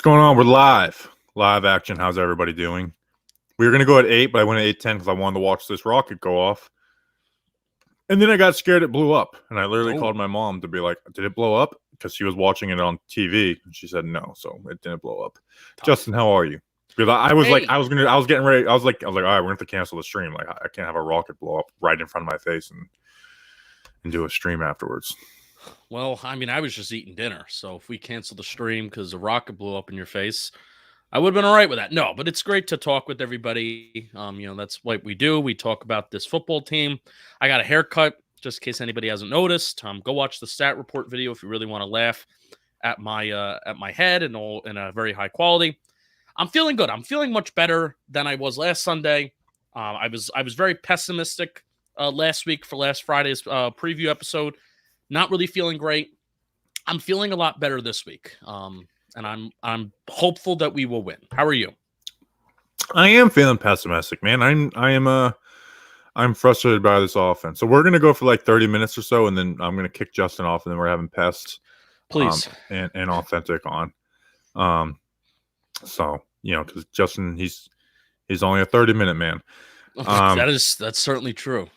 going on? We're live action. How's everybody doing? We were gonna go at 8, but I went at 8:10 because I wanted to watch this rocket go off. And then I got scared it blew up, and I literally called my mom to be like, "Did it blow up?" Because she was watching it on TV, and she said no, so it didn't blow up. Justin, how are you? Because I was like, I was getting ready. I was like, all right, we're gonna have to cancel the stream. Like, I can't have a rocket blow up right in front of my face and do a stream afterwards. Well, I mean, I was just eating dinner, so if we cancel the stream because the rocket blew up in your face, I would have been all right with that. No, but it's great to talk with everybody. That's what we do. We talk about this football team. I got a haircut, just in case anybody hasn't noticed. Go watch the stat report video if you really want to laugh at my head and all in a very high quality. I'm feeling good. I'm feeling much better than I was last Sunday. I was very pessimistic last week for last Friday's preview episode. Not really feeling great. I'm feeling a lot better this week. And I'm hopeful that we will win. How are you? I am feeling pessimistic, man. I'm frustrated by this offense. So we're gonna go for like 30 minutes or so, and then I'm gonna kick Justin off, and then we're having Pest, please, and Authentic on. So because Justin, he's only a 30-minute man. That's certainly true.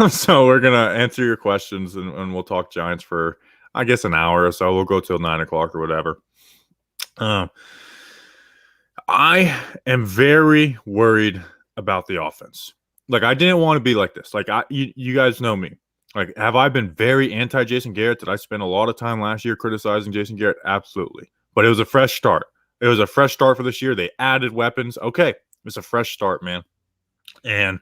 So we're gonna answer your questions, and we'll talk Giants for I guess an hour or so. We'll go till 9 o'clock or whatever. I am very worried about the offense. Like, I didn't want to be like this. Like, you guys know me. Like, have I been very anti-Jason Garrett? Did I spend a lot of time last year criticizing Jason Garrett? Absolutely. But it was a fresh start. It was a fresh start for this year. They added weapons. Okay, it's a fresh start, man. And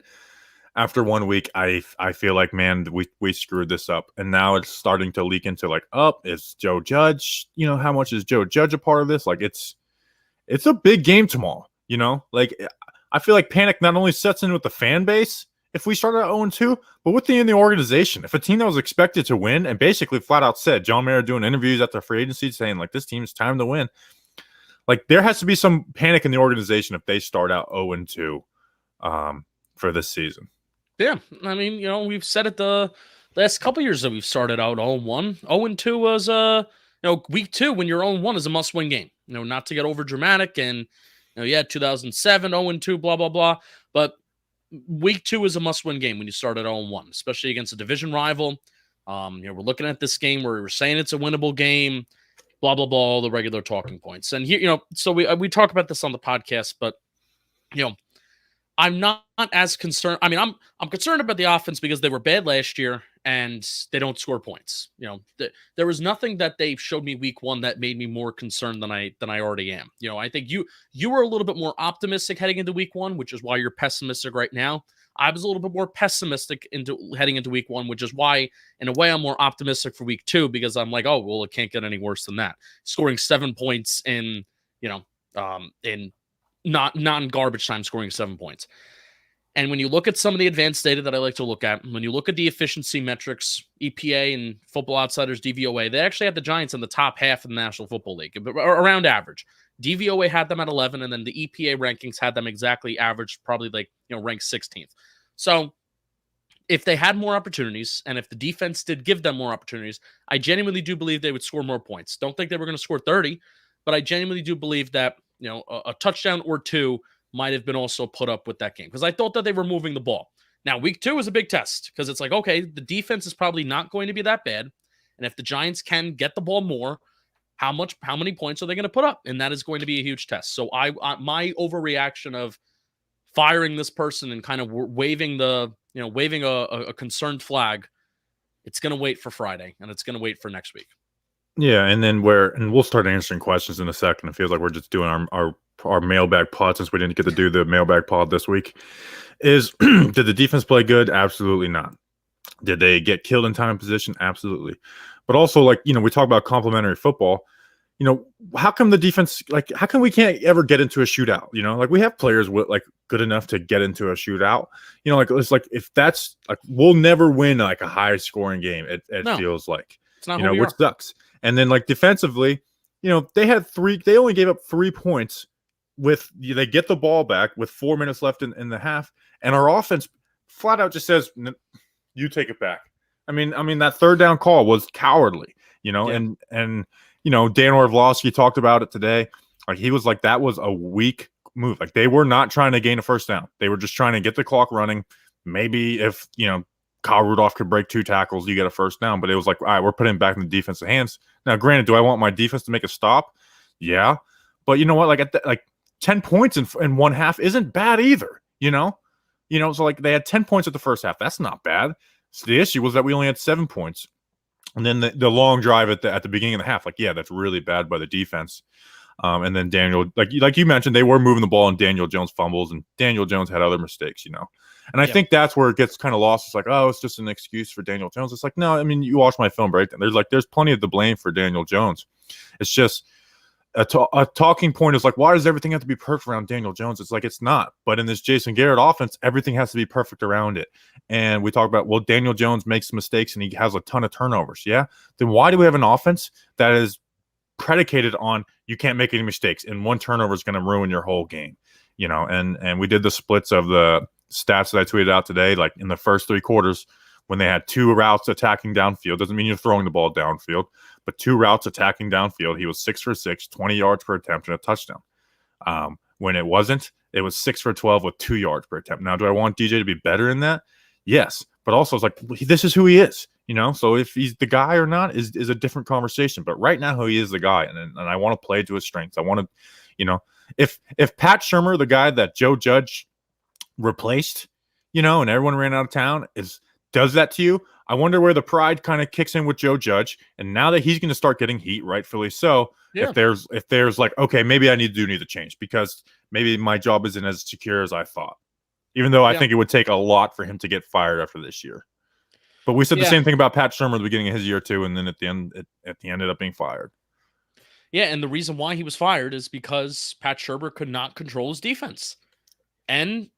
after 1 week, I feel like, man, we screwed this up. And now it's starting to leak into like, is Joe Judge, how much is Joe Judge a part of this? Like, it's a big game tomorrow, Like, I feel like panic not only sets in with the fan base if we start at 0-2, but with the organization. If a team that was expected to win and basically flat out said, John Mara doing interviews at the free agency saying, like, this team is time to win. Like, there has to be some panic in the organization if they start out 0-2 for this season. Yeah, I mean, we've said it the last couple years that we've started out 0-1. 0-2 was, week 2 when you're 0-1 is a must-win game. Not to get over dramatic and, 2007, 0-2, blah, blah, blah. But week 2 is a must-win game when you start at 0-1, especially against a division rival. We're looking at this game where we're saying it's a winnable game, blah, blah, blah, all the regular talking points. And here, so we talk about this on the podcast, but, I'm not as concerned. I mean, I'm concerned about the offense because they were bad last year and they don't score points. There was nothing that they showed me week 1 that made me more concerned than I already am. I think you were a little bit more optimistic heading into week 1, which is why you're pessimistic right now. I was a little bit more pessimistic heading into week 1, which is why, in a way, I'm more optimistic for week 2 because I'm like, oh, well, it can't get any worse than that. Scoring 7 points in non-garbage time, scoring 7 points. And when you look at some of the advanced data that I like to look at, when you look at the efficiency metrics, EPA and Football Outsiders DVOA, they actually had the Giants in the top half of the National Football League, around average. DVOA had them at 11, and then the EPA rankings had them exactly average, probably ranked 16th. So if they had more opportunities, and if the defense did give them more opportunities, I genuinely do believe they would score more points. Don't think they were going to score 30, but I genuinely do believe that a touchdown or 2 might have been also put up with that game because I thought that they were moving the ball. Now, week 2 is a big test because it's like, okay, the defense is probably not going to be that bad. And if the Giants can get the ball more, how many points are they going to put up? And that is going to be a huge test. So my overreaction of firing this person and kind of waving a concerned flag, it's going to wait for Friday and it's going to wait for next week. Yeah, and then we'll start answering questions in a second. It feels like we're just doing our mailbag pod since we didn't get to do the mailbag pod this week. Did the defense play good? Absolutely not. Did they get killed in time and position? Absolutely. But also, we talk about complimentary football. How come the defense, how come we can't ever get into a shootout? We have players with good enough to get into a shootout. It's if that's we'll never win a high scoring game. It feels like, it's not which sucks. And then defensively, they only gave up 3 points they get the ball back with 4 minutes left in the half. And our offense flat out just says, you take it back. I mean, that third down call was cowardly, Yeah. and Dan Orlovsky talked about it today. Like he was like, that was a weak move. Like they were not trying to gain a first down. They were just trying to get the clock running. Maybe if, Kyle Rudolph could break 2 tackles, you get a first down. But it was like, all right, we're putting it back in the defensive hands. Now, granted, do I want my defense to make a stop? Yeah. But you know what? Like 10 points in one half isn't bad either, So like they had 10 points at the first half. That's not bad. So the issue was that we only had 7 points. And then the long drive at the beginning of the half, like, yeah, that's really bad by the defense. And then Daniel, like you mentioned, they were moving the ball and Daniel Jones fumbles, and Daniel Jones had other mistakes, And I think that's where it gets kind of lost. It's like, oh, it's just an excuse for Daniel Jones. It's like, no, I mean, you watch my film, right? There's plenty of the blame for Daniel Jones. It's just a talking point is like, why does everything have to be perfect around Daniel Jones? It's like, it's not. But in this Jason Garrett offense, everything has to be perfect around it. And we talk about, well, Daniel Jones makes mistakes and he has a ton of turnovers. Yeah. Then why do we have an offense that is predicated on you can't make any mistakes and one turnover is going to ruin your whole game? And we did the splits of the stats that I tweeted out today, like in the first 3 quarters, when they had 2 routes attacking downfield. Doesn't mean you're throwing the ball downfield, but 2 routes attacking downfield. He was 6 for 6, 20 yards per attempt and a touchdown. When it wasn't, it was 6 for 12 with 2 yards per attempt. Now, do I want DJ to be better in that? Yes. But also it's like, this is who he is, So if he's the guy or not is a different conversation. But right now, he is the guy. And I want to play to his strengths. I want to, if Pat Shurmur, the guy that Joe Judge replaced, and everyone ran out of town, does that to you, I wonder where the pride kind of kicks in with Joe Judge. And now that he's going to start getting heat, rightfully so, if there's like, okay, maybe I need to change because maybe my job isn't as secure as I thought, even though I think it would take a lot for him to get fired after this year. But we said the same thing about Pat Shurmur at the beginning of his year too, and then at the end, he ended up being fired. Yeah, and the reason why he was fired is because Pat Shurmur could not control his defense. And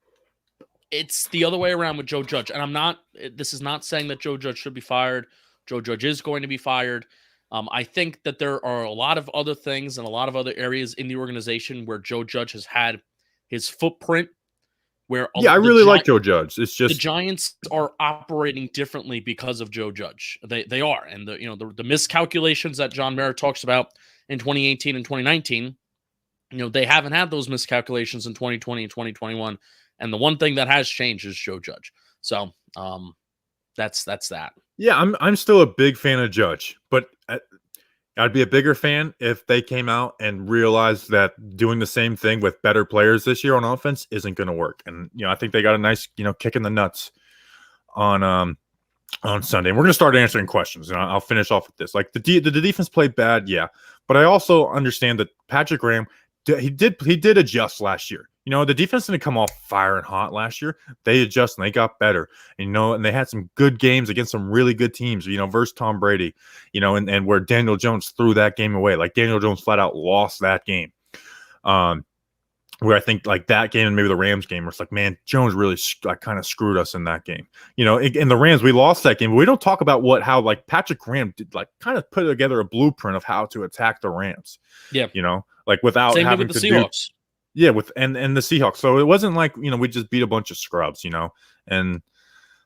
it's the other way around with Joe Judge. And this is not saying that Joe Judge should be fired. Joe Judge is going to be fired. I think that there are a lot of other things and a lot of other areas in the organization where Joe Judge has had his footprint. Where I really like Joe Judge. It's just the Giants are operating differently because of Joe Judge. They are, and the miscalculations that John Mara talks about in 2018 and 2019, they haven't had those miscalculations in 2020 and 2021. And the one thing that has changed is Joe Judge. So that's that. Yeah, I'm still a big fan of Judge, but I'd be a bigger fan if they came out and realized that doing the same thing with better players this year on offense isn't going to work. And I think they got a nice kick in the nuts on Sunday. And we're going to start answering questions, and I'll finish off with this. Like the defense played bad, yeah, but I also understand that Patrick Graham he did adjust last year. The defense didn't come off fire and hot last year. They adjusted and they got better. And they had some good games against some really good teams, versus Tom Brady, and where Daniel Jones threw that game away. Like Daniel Jones flat out lost that game. Where I think like that game and maybe the Rams game where it's like, man, Jones really kind of screwed us in that game. In the Rams, we lost that game, but we don't talk about how like Patrick Graham did, like kind of put together a blueprint of how to attack the Rams. Yeah. Like without Same having with the to Seahawks. Yeah, and the Seahawks. So it wasn't like, we just beat a bunch of scrubs, And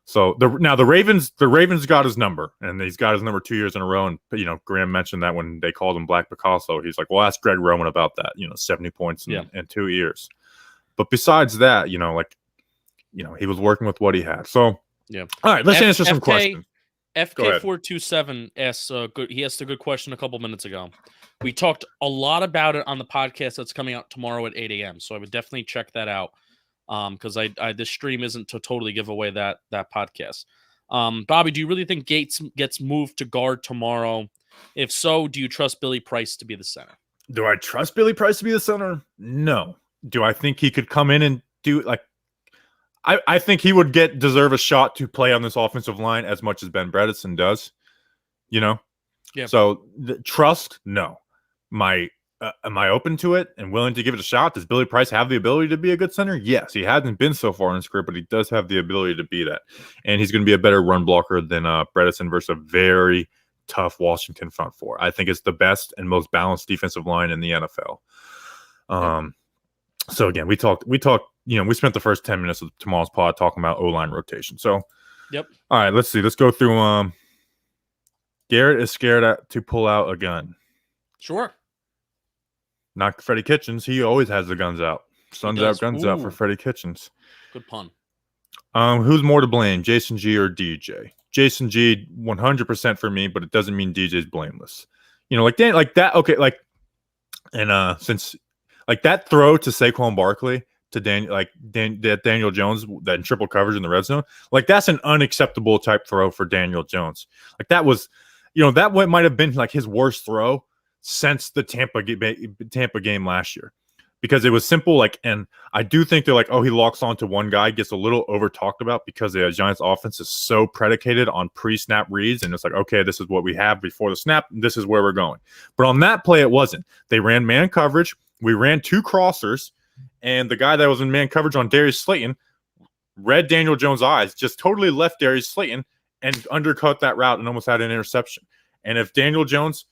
so the Ravens got his number, and he's got his number 2 years in a row. And Graham mentioned that when they called him Black Picasso, he's like, well, ask Greg Roman about that. 70 points in 2 years. But besides that, he was working with what he had. So all right, let's answer some questions. FK427 asks he asked a good question a couple minutes ago. We talked a lot about it on the podcast that's coming out tomorrow at 8 a.m. So I would definitely check that out because this stream isn't to totally give away that podcast. Bobby, do you really think Gates gets moved to guard tomorrow? If so, do you trust Billy Price to be the center? Do I trust Billy Price to be the center? No. Do I think he could come in and do like? I think he would deserve a shot to play on this offensive line as much as Ben Bredeson does. Yeah. So trust, no. Am I open to it and willing to give it a shot? Does Billy Price have the ability to be a good center? Yes, he hasn't been so far in his career, but he does have the ability to be that. And he's going to be a better run blocker than Bredeson versus a very tough Washington front four. I think it's the best and most balanced defensive line in the NFL. So again, we talked. We spent the first 10 minutes of tomorrow's pod talking about O-line rotation. So, yep. All right, let's see. Let's go through. Garrett is scared to pull out a gun. Sure. Not Freddie Kitchens. He always has the guns out. Suns out, guns out for Freddie Kitchens. Good pun. Who's more to blame, Jason G or DJ? Jason G, 100% for me, but it doesn't mean DJ's blameless. Like that. Okay, since that throw to Saquon Barkley to Daniel Jones, that in triple coverage in the red zone, that's an unacceptable type throw for Daniel Jones. That was, that might have been his worst throw since the Tampa game last year. Because it was simple, and I do think they're he locks onto one guy, gets a little over talked about because the Giants offense is so predicated on pre-snap reads, and it's okay, this is what we have before the snap, and this is where we're going. But on that play, it wasn't. They ran man coverage, we ran 2 crossers, and the guy that was in man coverage on Darius Slayton read Daniel Jones' eyes, just totally left Darius Slayton and undercut that route and almost had an interception. And if Daniel Jones,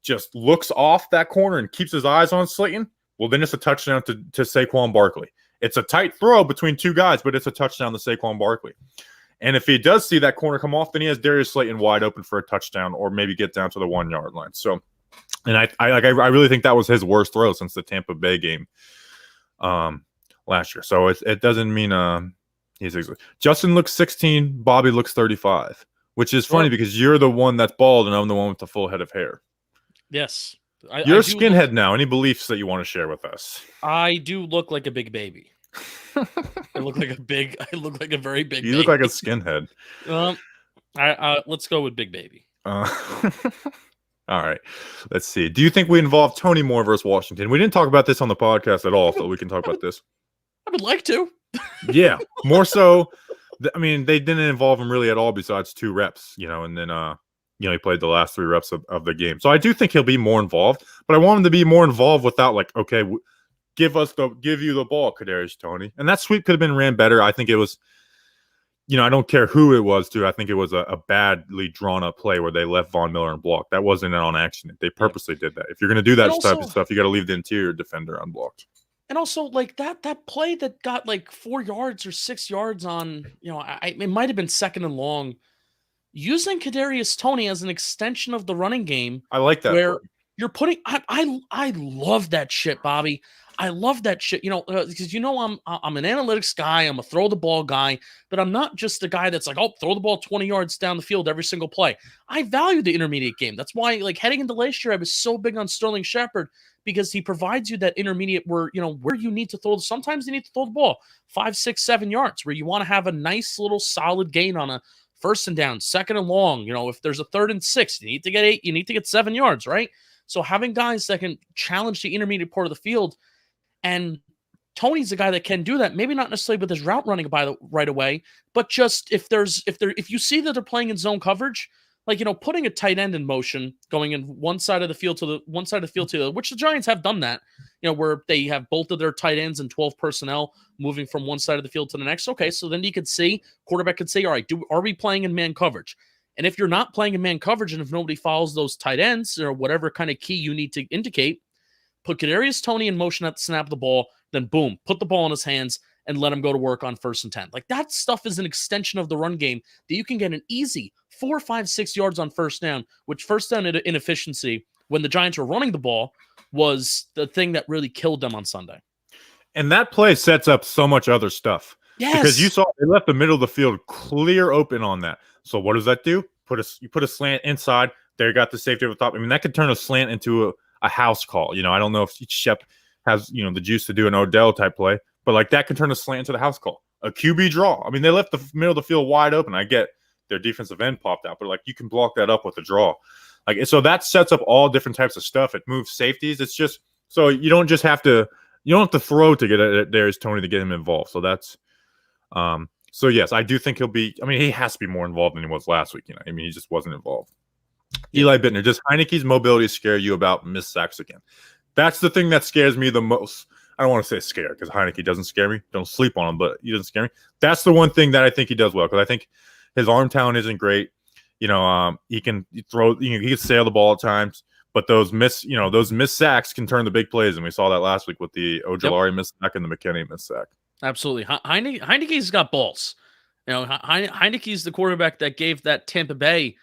just looks off that corner and keeps his eyes on Slayton, well, then it's a touchdown to Saquon Barkley. It's a tight throw between 2 guys, but it's a touchdown to Saquon Barkley. And if he does see that corner come off, then he has Darius Slayton wide open for a touchdown or maybe get down to the 1-yard line. So, and I really think that was his worst throw since the Tampa Bay game last year. So it doesn't mean he's Justin looks 16, Bobby looks 35, which is funny because you're the one that's bald and I'm the one with the full head of hair. Yes. You're a skinhead now. Any beliefs that you want to share with us? I do look like a big baby. I look like a very big baby. You look like a skinhead. Let's go with big baby. All right. Let's see. Do you think we involve Toney more versus Washington? We didn't talk about this on the podcast at all, so we can talk about this. I would like to. Yeah. More so. I mean, they didn't involve him really at all besides 2 reps, and then he played the last 3 reps of the game. So I do think he'll be more involved, but I want him to be more involved without okay, give you the ball, Kadarius Toney. And that sweep could have been ran better. I think it was, I don't care who it was too. I think it was a badly drawn up play where they left Von Miller unblocked. That wasn't on accident. They purposely did that. If you're going to do that type of stuff, you got to leave the interior defender unblocked. And also, that play that got 4 yards or 6 yards on, it might have been 2nd and long. Using Kadarius Toney as an extension of the running game. I like that. Where you're putting, I love that shit, Bobby. I love that shit, because I'm an analytics guy, I'm a throw the ball guy, but I'm not just the guy that's throw the ball 20 yards down the field every single play. I value the intermediate game. That's why, heading into last year, I was so big on Sterling Shepard because he provides you that intermediate where you need to throw. Sometimes you need to throw the ball 5, 6, 7 yards where you want to have a nice little solid gain on a 1st and down, 2nd and long. If there's a 3rd and 6, you need to get 8, you need to get 7 yards, right? So having guys that can challenge the intermediate part of the field, and Toney's the guy that can do that. Maybe not necessarily with his route running right away, but just if you see that they're playing in zone coverage, putting a tight end in motion, going in one side of the field to the other, which the Giants have done that, where they have both of their tight ends and 12 personnel moving from one side of the field to the next. Okay, so then quarterback could say, all right, are we playing in man coverage? And if you're not playing in man coverage, and if nobody follows those tight ends or whatever kind of key you need to indicate, put Kadarius Toney in motion at the snap of the ball, then boom, put the ball in his hands and let him go to work on 1st and 10. That stuff is an extension of the run game that you can get an easy 4, 5, 6 yards on 1st down, which 1st down inefficiency when the Giants were running the ball was the thing that really killed them on Sunday. And that play sets up so much other stuff. Yes. Because you saw they left the middle of the field clear open on that. So what does that do? You put a slant inside. There you got the safety over the top. I mean, that could turn a slant into a house call. I don't know if Shep has, the juice to do an Odell type play, but that can turn a slant into the house call. A QB draw. I mean, they left the middle of the field wide open. I get their defensive end popped out, but you can block that up with a draw. So that sets up all different types of stuff. It moves safeties. It's just, so you don't have to throw to get at Darius Toney to get him involved. So that's, so yes, I do think he has to be more involved than he was last week. He just wasn't involved. Eli Bittner, does Heineke's mobility scare you about missed sacks again? That's the thing that scares me the most. I don't want to say scared because Heineke doesn't scare me. Don't sleep on him, but he doesn't scare me. That's the one thing that I think he does well because I think his arm talent isn't great. He can throw. He can sail the ball at times, but those missed sacks can turn the big plays, and we saw that last week with the Ojulari missed sack and the McKinney missed sack. Absolutely, Heineke's got balls. Heineke's the quarterback that gave that Tampa Bay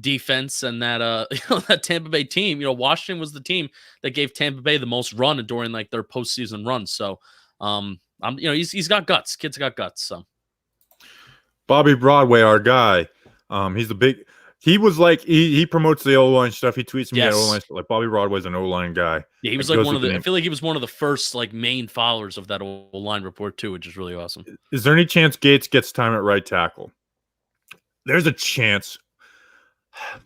defense and that that Tampa Bay team. Washington was the team that gave Tampa Bay the most run during like their postseason run. So he's got guts. Kid's got guts. So Bobby Broadway, our guy, he's the big. He was like he promotes the O-line stuff. He tweets me at O-line stuff. Like Bobby Broadway's an O-line guy. Yeah, he was like one of the. I feel like he was one of the first like main followers of that O-line report too, which is really awesome. Is there any chance Gates gets time at right tackle? There's a chance.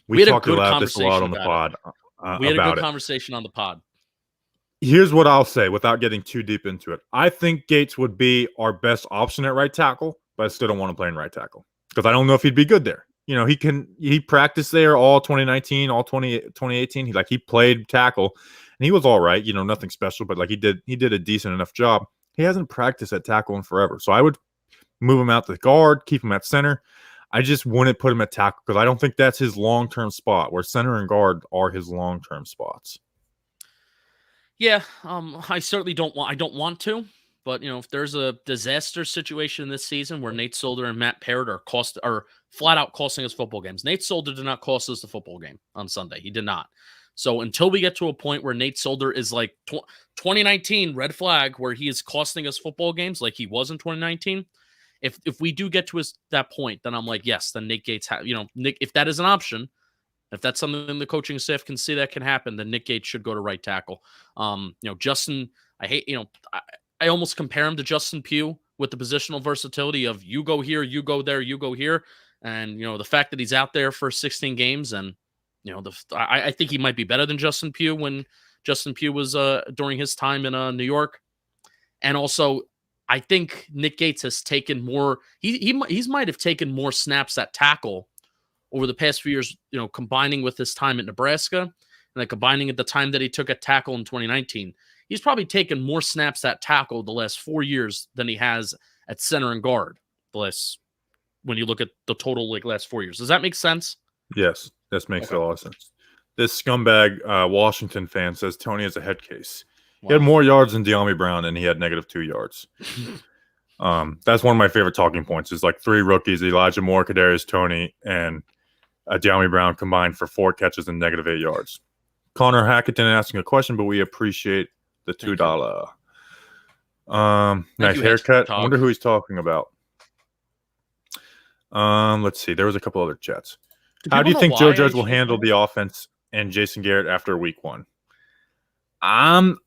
We talked about this a lot on the pod. We had a good conversation on the pod. Here's what I'll say without getting too deep into it. I think Gates would be our best option at right tackle, but I still don't want to play in right tackle because I don't know if he'd be good there. He practiced there all 2019, all 2018. He played tackle and he was all right, nothing special, but like he did a decent enough job. He hasn't practiced at tackle in forever. So I would move him out to guard, keep him at center. I just wouldn't put him at tackle because I don't think that's his long-term spot, where center and guard are his long-term spots. Yeah, I certainly don't want to. But, if there's a disaster situation this season where Nate Solder and Matt Parrott are flat out costing us football games. Nate Solder did not cost us the football game on Sunday. He did not. So until we get to a point where Nate Solder is like 2019 red flag, where he is costing us football games like he was in 2019, if we do get to that point, then I'm like, yes, then Nick Gates, Nick, if that is an option, if that's something the coaching staff can see that can happen, then Nick Gates should go to right tackle. Justin, I almost compare him to Justin Pugh with the positional versatility of you go here, you go there, you go here. And, the fact that he's out there for 16 games and, I think he might be better than Justin Pugh when Justin Pugh was during his time in New York. And also, I think Nick Gates has taken more, he might have taken more snaps at tackle over the past few years, combining with his time at Nebraska and then combining at the time that he took at tackle in 2019. He's probably taken more snaps at tackle the last 4 years than he has at center and guard when you look at the total last 4 years. Does that make sense? Yes, this makes a lot of sense. This scumbag Washington fan says Toney is a head case. Wow. He had more yards than De'Ami Brown, and he had -2 yards. That's one of my favorite talking points. Is like 3 rookies: Elijah Moore, Kadarius Toney, and De'Ami Brown combined for 4 catches and -8 yards. Connor Hackett didn't asking a question, but we appreciate the $2. Nice haircut. I wonder who he's talking about. Let's see. There was a couple other chats. How do you think Joe Judge will handle the offense and Jason Garrett after week 1? The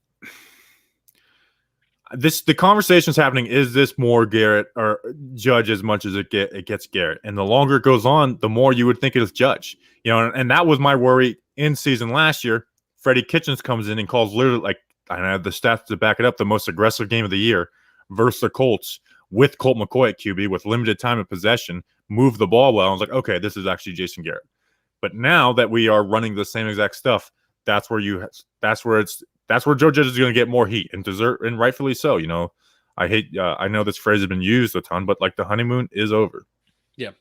conversation's happening. Is this more Garrett or Judge as much as it gets Garrett? And the longer it goes on, the more you would think it is Judge. And that was my worry in season last year. Freddie Kitchens comes in and calls literally I have the stats to back it up, the most aggressive game of the year versus the Colts with Colt McCoy at QB with limited time of possession, move the ball well. I was like, okay, this is actually Jason Garrett. But now that we are running the same exact stuff, that's where Joe Judge is going to get more heat and rightfully so. I know this phrase has been used a ton, but the honeymoon is over. Yeah,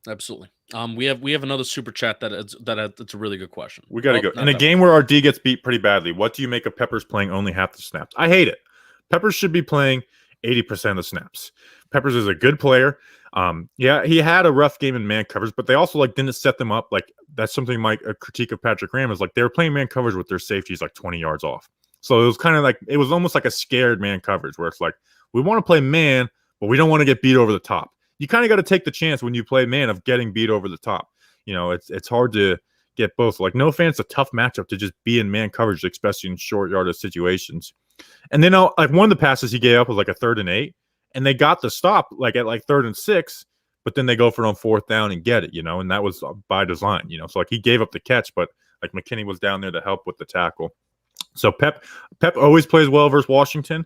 absolutely. We have another super chat that's a really good question. We got to go. In a game where our D gets beat pretty badly, what do you make of Peppers playing only half the snaps? I hate it. Peppers should be playing 80% of the snaps. Peppers is a good player. Yeah, he had a rough game in man coverage, but they also didn't set them up. That's something a critique of Patrick Graham is they were playing man coverage with their safeties 20 yards off. So it was kind of it was almost like a scared man coverage where it's we want to play man, but we don't want to get beat over the top. You kind of got to take the chance when you play man of getting beat over the top. It's hard to get both. No offense, a tough matchup to just be in man coverage, especially in short yardage situations. And then one of the passes he gave up was a 3rd and 8, and they got the stop at 3rd and 6, but then they go for it on 4th down and get it, and that was by design, So he gave up the catch, but McKinney was down there to help with the tackle. So Pep always plays well versus Washington.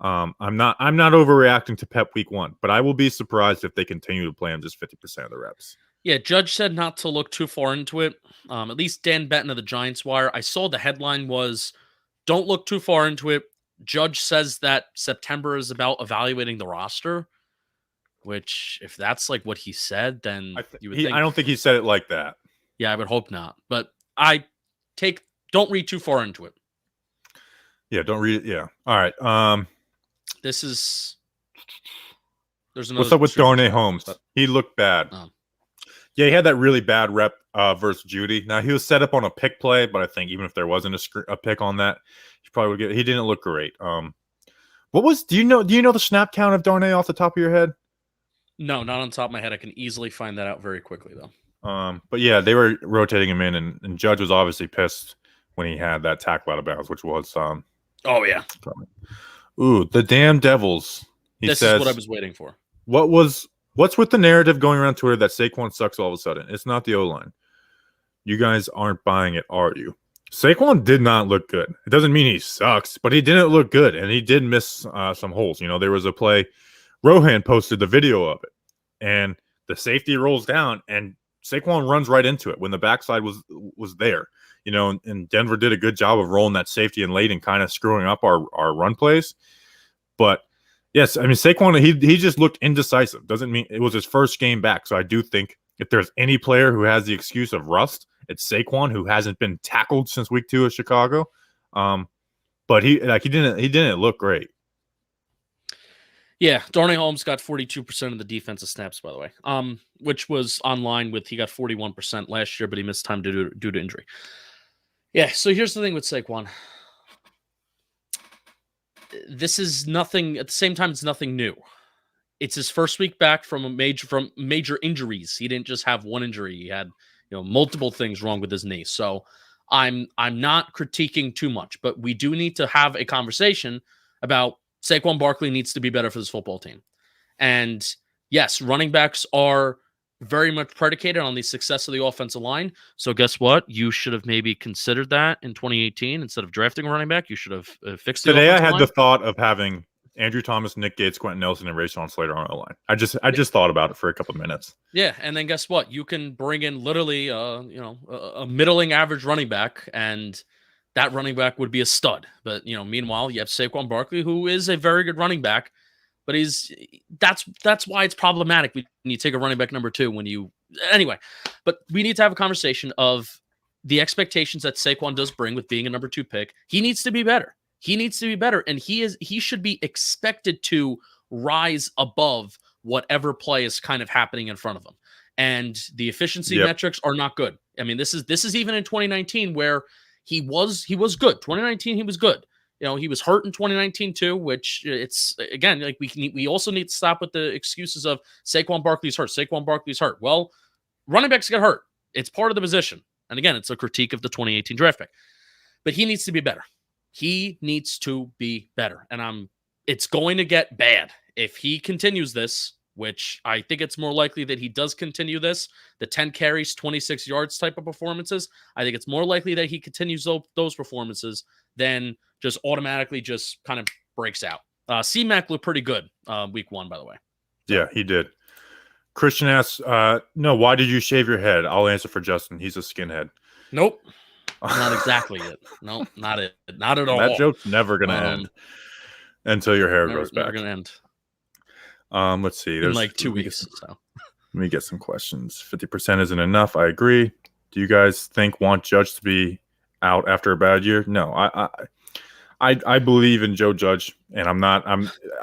I'm not overreacting to Pep week 1, but I will be surprised if they continue to play him just 50% of the reps. Yeah, Judge said not to look too far into it. At least Dan Benton of the Giants Wire. I saw the headline was, "Don't look too far into it." Judge says that September is about evaluating the roster, which if that's what he said, then you would think. I don't think he said it like that. Yeah, I would hope not. But don't read too far into it. Yeah, don't read it. Yeah. All right. There's another. What's up with Darnay Holmes? He looked bad. Yeah, he had that really bad rep versus Judy. Now, he was set up on a pick play, but I think even if there wasn't a pick on that, he probably would get. He didn't look great. Do you know the snap count of Darnay off the top of your head? No, not on top of my head. I can easily find that out very quickly, though. But yeah, they were rotating him in, and Judge was obviously pissed when he had that tackle out of bounds, which was oh yeah. Ooh, the damn Devils. This is what I was waiting for. What's with the narrative going around Twitter that Saquon sucks all of a sudden? It's not the O-line. You guys aren't buying it, are you? Saquon did not look good. It doesn't mean he sucks, but he didn't look good, and he did miss some holes. You know, there was a play. Rohan posted the video of it, and the safety rolls down, and Saquon runs right into it when the backside was there. You know, and Denver did a good job of rolling that safety in late and kind of screwing up our run plays. But yes, I mean, Saquon, he just looked indecisive. Doesn't mean it was his first game back. So I do think if there's any player who has the excuse of rust, it's Saquon, who hasn't been tackled since week 2 of Chicago. But he didn't look great. Yeah, Darnay Holmes got 42% of the defensive snaps, by the way, which was on line with he got 41% last year, but he missed time due to injury. Yeah, so here's the thing with Saquon. This is nothing. At the same time, it's nothing new. It's his first week back from major injuries. He didn't just have one injury. He had multiple things wrong with his knee. So I'm not critiquing too much, but we do need to have a conversation about Saquon Barkley needs to be better for this football team. And yes, running backs are very much predicated on the success of the offensive line. So guess what? You should have maybe considered that in 2018 instead of drafting a running back. You should have fixed the Today I offensive had line. the thought of having Andrew Thomas, Nick Gates, Quentin Nelson, and Rashawn Slater on the line. I just thought about it for a couple of minutes. Yeah, and then guess what? You can bring in literally a middling average running back, and that running back would be a stud. But meanwhile, you have Saquon Barkley, who is a very good running back, but that's why it's problematic when you take a running back number 2 anyway. But we need to have a conversation of the expectations that Saquon does bring with being a number 2 pick. He needs to be better. He needs to be better, and he should be expected to rise above whatever play is kind of happening in front of him. And the efficiency metrics are not good. I mean, this is even in 2019 where he was good. 2019 he was good. He was hurt in 2019 too, which it's again like we also need to stop with the excuses of Saquon Barkley's hurt. Saquon Barkley's hurt. Well, running backs get hurt. It's part of the position. And again, it's a critique of the 2018 draft pick. But he needs to be better. He needs to be better. And it's going to get bad if he continues this, which I think it's more likely that he does continue this, the 10 carries, 26 yards type of performances. I think it's more likely that he continues those performances than just automatically just kind of breaks out. C-Mac looked pretty good week 1, by the way. Yeah, he did. Christian asks, no, why did you shave your head? I'll answer for Justin. He's a skinhead. Nope. Not exactly it. No, not it. Not at all. That joke's never going to end until your hair grows back. Never going to end. Let's see. There's in like 2 weeks. Let me get some questions. 50% isn't enough. I agree. Do you guys want Judge to be out after a bad year? No, I believe in Joe Judge, and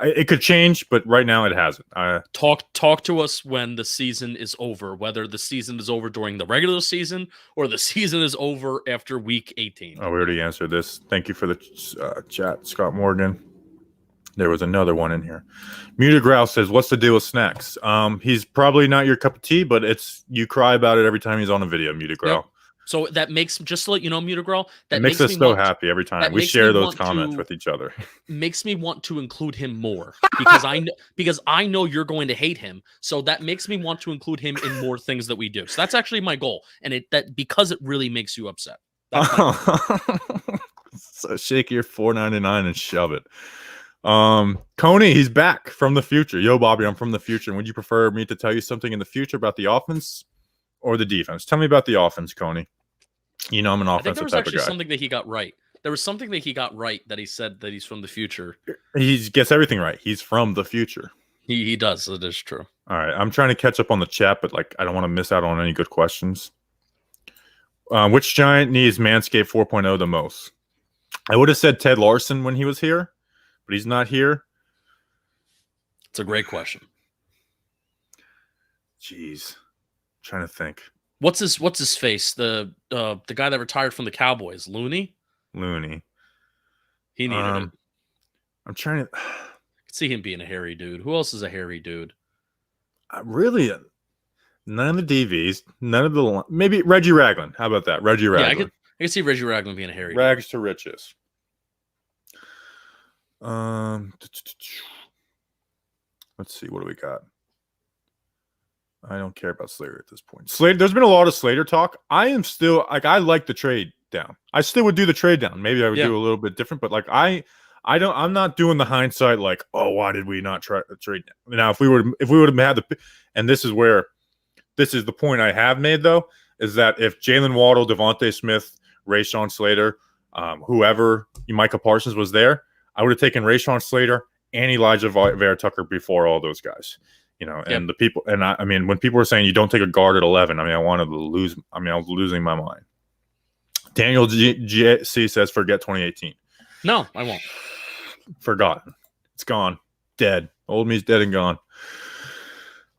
it could change, but right now it hasn't. Talk to us when the season is over, whether the season is over during the regular season or the season is over after week 18. Oh, we already answered this. Thank you for the chat, Scott Morgan. There was another one in here. Muted Growl says, what's the deal with Snacks? He's probably not your cup of tea, but you cry about it every time he's on a video, Muted Growl. Yep. So that makes, just to let you know, Muted Growl, that makes us so happy every time we share those comments with each other. Makes me want to include him more because I know you're going to hate him. So that makes me want to include him in more things that we do. So that's actually my goal, and because it really makes you upset. So shake your $4.99 and shove it. Coney, he's back from the future. Yo, Bobby, I'm from the future. Would you prefer me to tell you something in the future about the offense or the defense? Tell me about the offense, Coney. I'm an offensive type of guy. Something that he got right. There was something that he got right that he said that he's from the future. He gets everything right. He's from the future. He does. It is true. All right. I'm trying to catch up on the chat, but I don't want to miss out on any good questions. Which Giant needs Manscaped 4.0 the most? I would have said Ted Larson when he was here, but he's not here. It's a great question. Jeez. I'm trying to think. What's his face? The guy that retired from the Cowboys, Looney. He needed it. I'm trying to I could see him being a hairy dude. Who else is a hairy dude? really none of the DVs, none of the maybe Reggie Ragland. How about that? Reggie Ragland. I could see Reggie Ragland being a hairy Rags dude. to riches. Let's see, what do we got? I don't care about Slater at this point. Slater, there's been a lot of Slater talk. I am still I like the trade down. I still would do the trade down. Maybe I would do a little bit different, but I'm not doing the hindsight like, oh, why did we not try to trade down? Now, if we would have had the, and this is the point I have made though, is that if Jalen Waddle, Devontae Smith, Rashawn Slater, whoever, Micah Parsons was there, I would have taken Rashawn Slater and Elijah Vera Tucker before all those guys. And the people, and I mean, when people were saying you don't take a guard at 11, I wanted to lose. I was losing my mind. Daniel GC says, forget 2018. No, I won't. Forgotten. It's gone. Dead. Old me's dead and gone.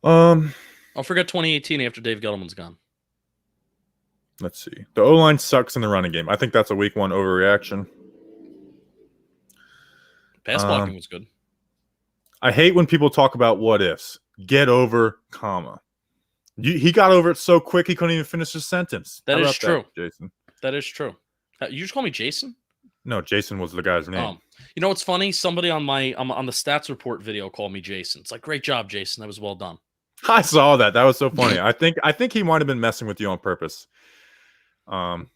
I'll forget 2018 after Dave Gettleman's gone. Let's see. The O-line sucks in the running game. I think that's a week one overreaction. Pass blocking was good. I hate when people talk about what ifs. Get over, comma. He got over it so quick he couldn't even finish his sentence. That is true, Jason. That is true. You just call me Jason? No, Jason was the guy's name. You know what's funny? Somebody on the stats report video called me Jason. It's like, great job, Jason. That was well done. I saw that. That was so funny. I think he might have been messing with you on purpose. So I'm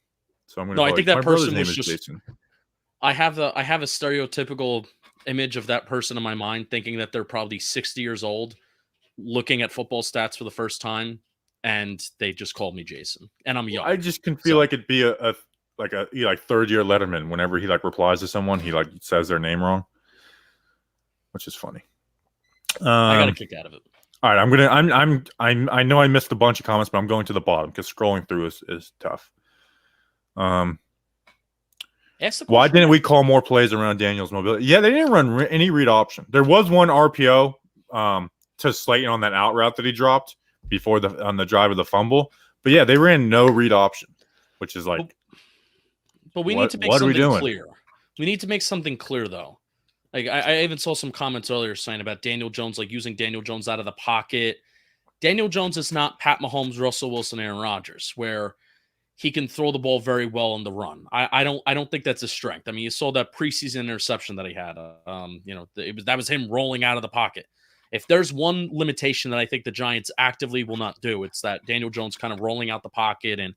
gonna. No, I think that person was just. Jason. I have a stereotypical image of that person in my mind, thinking that they're probably 60 years old, looking at football stats for the first time, and they just called me Jason, and I'm young. I just can feel like it'd be a third year Letterman. Whenever he replies to someone, he says their name wrong, which is funny. I got a kick out of it. All right, I know I missed a bunch of comments, but I'm going to the bottom because scrolling through is tough. Why didn't we call more plays around Daniel's mobility? Yeah, they didn't run any read option. There was one RPO to Slayton on that out route that he dropped on the drive of the fumble. But yeah, they ran no read option, which is like. But we need to make something clear. We need to make something clear though. Like I even saw some comments earlier saying about Daniel Jones, like using Daniel Jones out of the pocket. Daniel Jones is not Pat Mahomes, Russell Wilson, Aaron Rodgers, where he can throw the ball very well on the run. I don't think that's his strength. I mean, you saw that preseason interception that he had. That was him rolling out of the pocket. If there's one limitation that I think the Giants actively will not do, it's that Daniel Jones kind of rolling out the pocket and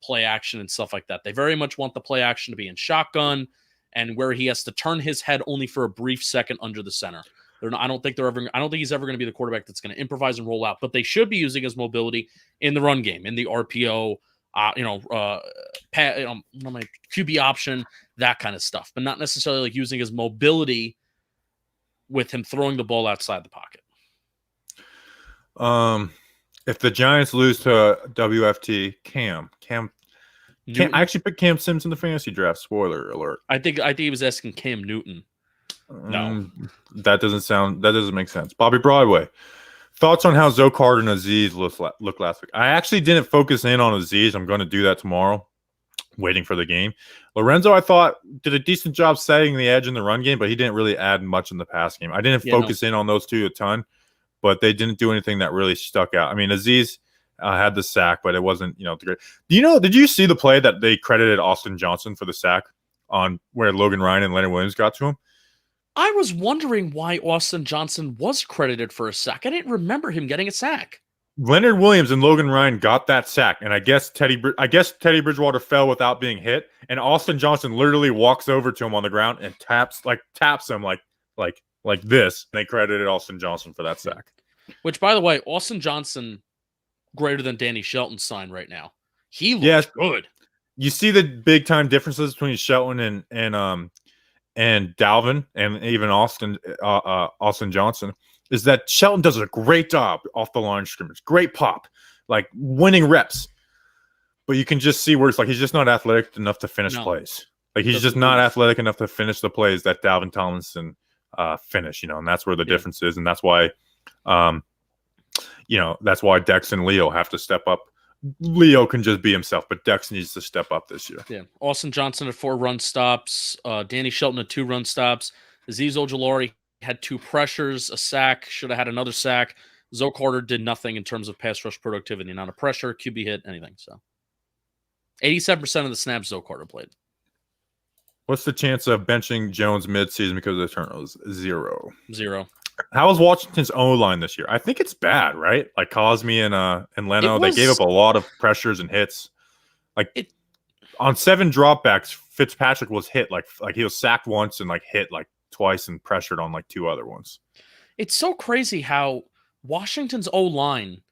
play action and stuff like that. They very much want the play action to be in shotgun and where he has to turn his head only for a brief second under the center. I don't think he's ever going to be the quarterback that's going to improvise and roll out, but they should be using his mobility in the run game, in the RPO, my QB option, that kind of stuff, but not necessarily using his mobility with him throwing the ball outside the pocket. If the Giants lose to WFT, Cam, I actually picked Cam Sims in the fantasy draft. Spoiler alert. I think he was asking Cam Newton. No, that doesn't make sense. Bobby Broadway. Thoughts on how Zoe Carter and Aziz looked last week? I actually didn't focus in on Aziz. I'm going to do that tomorrow, waiting for the game. Lorenzo, I thought, did a decent job setting the edge in the run game, but he didn't really add much in the pass game. I didn't focus in on those two a ton, but they didn't do anything that really stuck out. I mean, Aziz had the sack, but it wasn't, the great. Did you see the play that they credited Austin Johnson for the sack on where Logan Ryan and Leonard Williams got to him? I was wondering why Austin Johnson was credited for a sack. I didn't remember him getting a sack. Leonard Williams and Logan Ryan got that sack, and I guess Teddy Bridgewater fell without being hit, and Austin Johnson literally walks over to him on the ground and taps him like this. And they credited Austin Johnson for that sack. Which, by the way, Austin Johnson greater than Danny Shelton's sign right now. He looks good. You see the big time differences between Shelton and Dalvin and even Austin Johnson is that Shelton does a great job off the line scrimmage. Great pop, like winning reps. But you can just see where it's like he's just not athletic enough to finish plays. Like he's just not athletic enough to finish the plays that Dalvin Tomlinson finish, and that's where the difference is. And that's why, that's why Dex and Leo have to step up Leo can just be himself, but Dex needs to step up this year. Yeah. Austin Johnson had 4 run stops. Danny Shelton had 2 run stops. Azeez Ojulari had 2 pressures, a sack, should have had another sack. Zoe Carter did nothing in terms of pass rush productivity, not a pressure, QB hit, anything. So 87% of the snaps Zoe Carter played. What's the chance of benching Jones midseason because of the turnovers? 0. How was Washington's O-line this year? I think it's bad, right? Like Cosme and Leno, they gave up a lot of pressures and hits. On 7 dropbacks, Fitzpatrick was hit like he was sacked once and like hit like twice and pressured on like 2 other ones. It's so crazy how Washington's O-line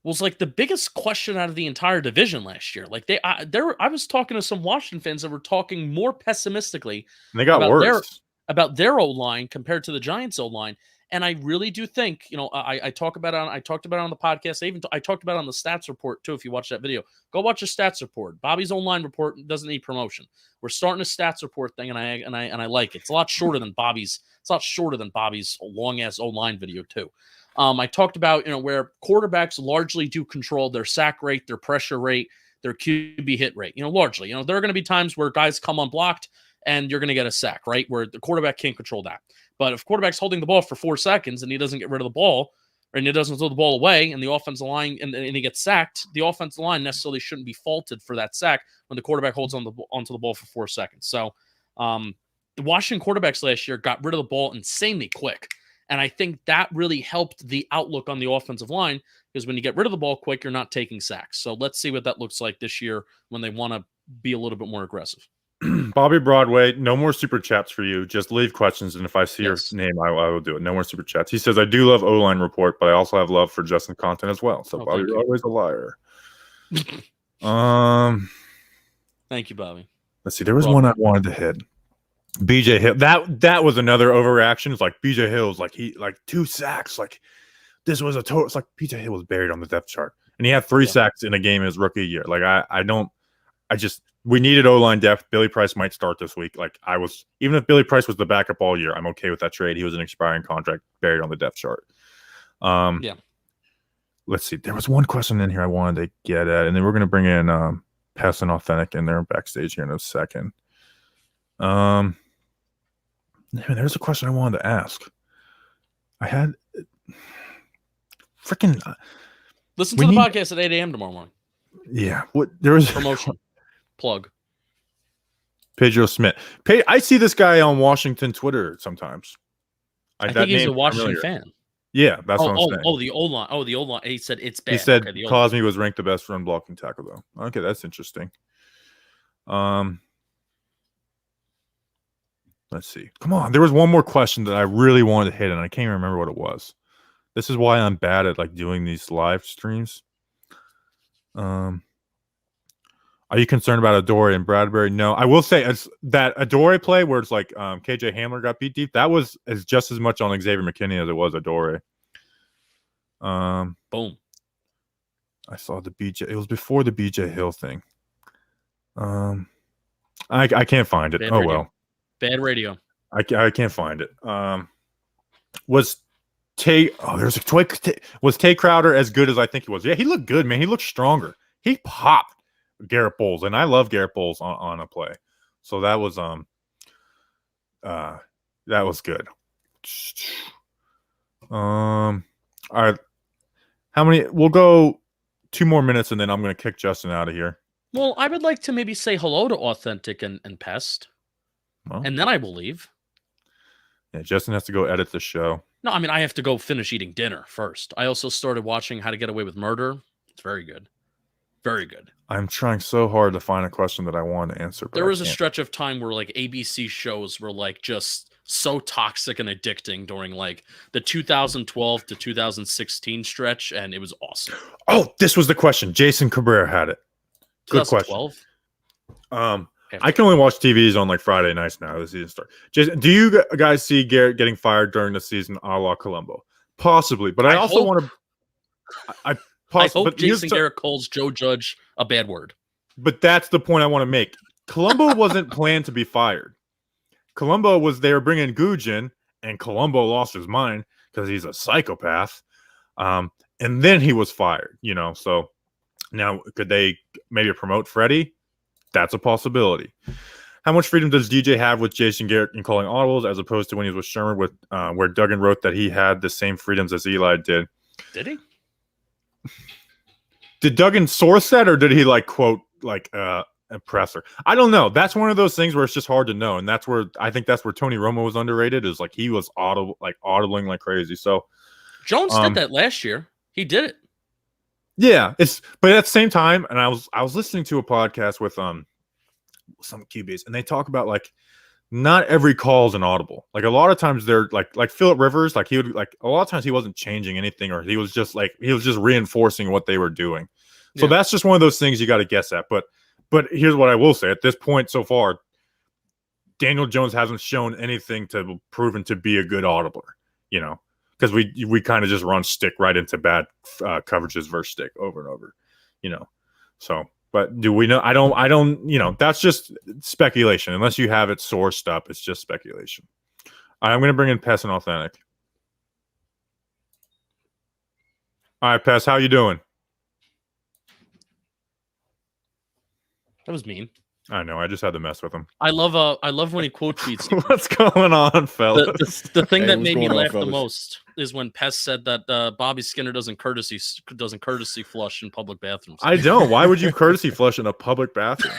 was like the biggest question out of the entire division last year. Like I was talking to some Washington fans that were talking more pessimistically. And they got worse about their O-line compared to the Giants' O-line. And I really do think, I talked about it on the podcast. I talked about it on the stats report too. If you watch that video, go watch the stats report. Bobby's O-line report doesn't need promotion. We're starting a stats report thing, and I like it. It's a lot shorter than Bobby's. It's a lot shorter than Bobby's long ass O-line video too. I talked about where quarterbacks largely do control their sack rate, their pressure rate, their QB hit rate. Largely. There are going to be times where guys come unblocked and you're going to get a sack, right? Where the quarterback can't control that. But if quarterback's holding the ball for 4 seconds and he doesn't get rid of the ball, and he doesn't throw the ball away, and the offensive line and he gets sacked, the offensive line necessarily shouldn't be faulted for that sack when the quarterback holds onto the ball for 4 seconds. So the Washington quarterbacks last year got rid of the ball insanely quick. And I think that really helped the outlook on the offensive line, because when you get rid of the ball quick, you're not taking sacks. So let's see what that looks like this year when they want to be a little bit more aggressive. Bobby Broadway, no more super chats for you. Just leave questions, and if I see your name, I will do it. No more super chats. He says, I do love O-line report, but I also have love for Justin content as well. So Bobby Broadway's a liar. Thank you, Bobby. Let's see. There was one I wanted to hit. BJ Hill. That was another overreaction. It's like BJ Hill's like 2 sacks. Like this was a total. It's like BJ Hill was buried on the depth chart, and he had 3 sacks in a game in his rookie year. Like we needed O-line depth. Billy Price might start this week. Even if Billy Price was the backup all year, I'm okay with that trade. He was an expiring contract buried on the depth chart. Let's see. There was one question in here I wanted to get at, and then we're going to bring in Pest and Authentic in there backstage here in a second. There's a question I wanted to ask. I had freaking listen to the podcast at 8 a.m. tomorrow morning. Yeah. There was promotion. Plug. Pedro Smith. I see this guy on Washington Twitter sometimes. I think he's a Washington fan. Yeah, that's what I'm saying. The old line. He said it's bad. He said Cosme was ranked the best run blocking tackle, though. Okay, that's interesting. Let's see. Come on. There was one more question that I really wanted to hit, and I can't remember what it was. This is why I'm bad at doing these live streams. Are you concerned about Adore and Bradbury? No. I will say that Adore play where it's like KJ Hamler got beat deep, that was just as much on Xavier McKinney as it was Adore. Boom. I saw the BJ. It was before the BJ Hill thing. I can't find it. Well. Bad radio. I can't find it. Was Tay Crowder as good as I think he was? Yeah, he looked good, man. He looked stronger. He popped Garrett Bowles, and I love Garrett Bowles on a play. So that was good. All right. How many? We'll go 2 more minutes, and then I'm going to kick Justin out of here. Well, I would like to maybe say hello to Authentic and Pest. Well, and then I will leave. Yeah, Justin has to go edit the show. No, I mean, I have to go finish eating dinner first. I also started watching How to Get Away with Murder. It's very good. Very good. I'm trying so hard to find a question that I want to answer. But there was a stretch of time where ABC shows were just so toxic and addicting during the 2012 to 2016 stretch, and it was awesome. Oh, this was the question. Jason Cabrera had it. Good question. I can only watch TVs on Friday nights now. The season starts. Jason, do you guys see Garrett getting fired during the season, a la Colombo? Possibly, but I also want to. I hope Jason Garrett calls Joe Judge a bad word. But that's the point I want to make. Colombo wasn't planned to be fired. Colombo was there bringing Googe in, and Colombo lost his mind because he's a psychopath. And then he was fired. So Now, could they maybe promote Freddie? That's a possibility. How much freedom does DJ have with Jason Garrett in calling audibles as opposed to when he was with Sherman, where Duggan wrote that he had the same freedoms as Eli did? Did he? Did Duggan source that, or did he quote impressor? I don't know. That's one of those things where it's just hard to know, and that's where I think that's where Tony Romo was underrated. Is he was audibling like crazy. So Jones did that last year. He did it. Yeah, but at the same time, and I was listening to a podcast with some QBs, and they talk about not every call is an audible. A lot of times they're like Phillip Rivers, he would a lot of times he wasn't changing anything, or he was just reinforcing what they were doing. So that's just one of those things you got to guess at. But here's what I will say: at this point so far, Daniel Jones hasn't shown anything to proven to be a good audibler. Because we kind of just run stick right into bad coverages versus stick over and over. So. But do we know? I don't, that's just speculation. Unless you have it sourced up, it's just speculation. I'm going to bring in Pest and Authentic. All right, Pest, how you doing? That was mean. I know. I just had to mess with him. I love when he quote tweets. What's going on, fellas? The thing that made me laugh the most is when Pest said that Bobby Skinner doesn't courtesy flush in public bathrooms. I don't. Why would you courtesy flush in a public bathroom?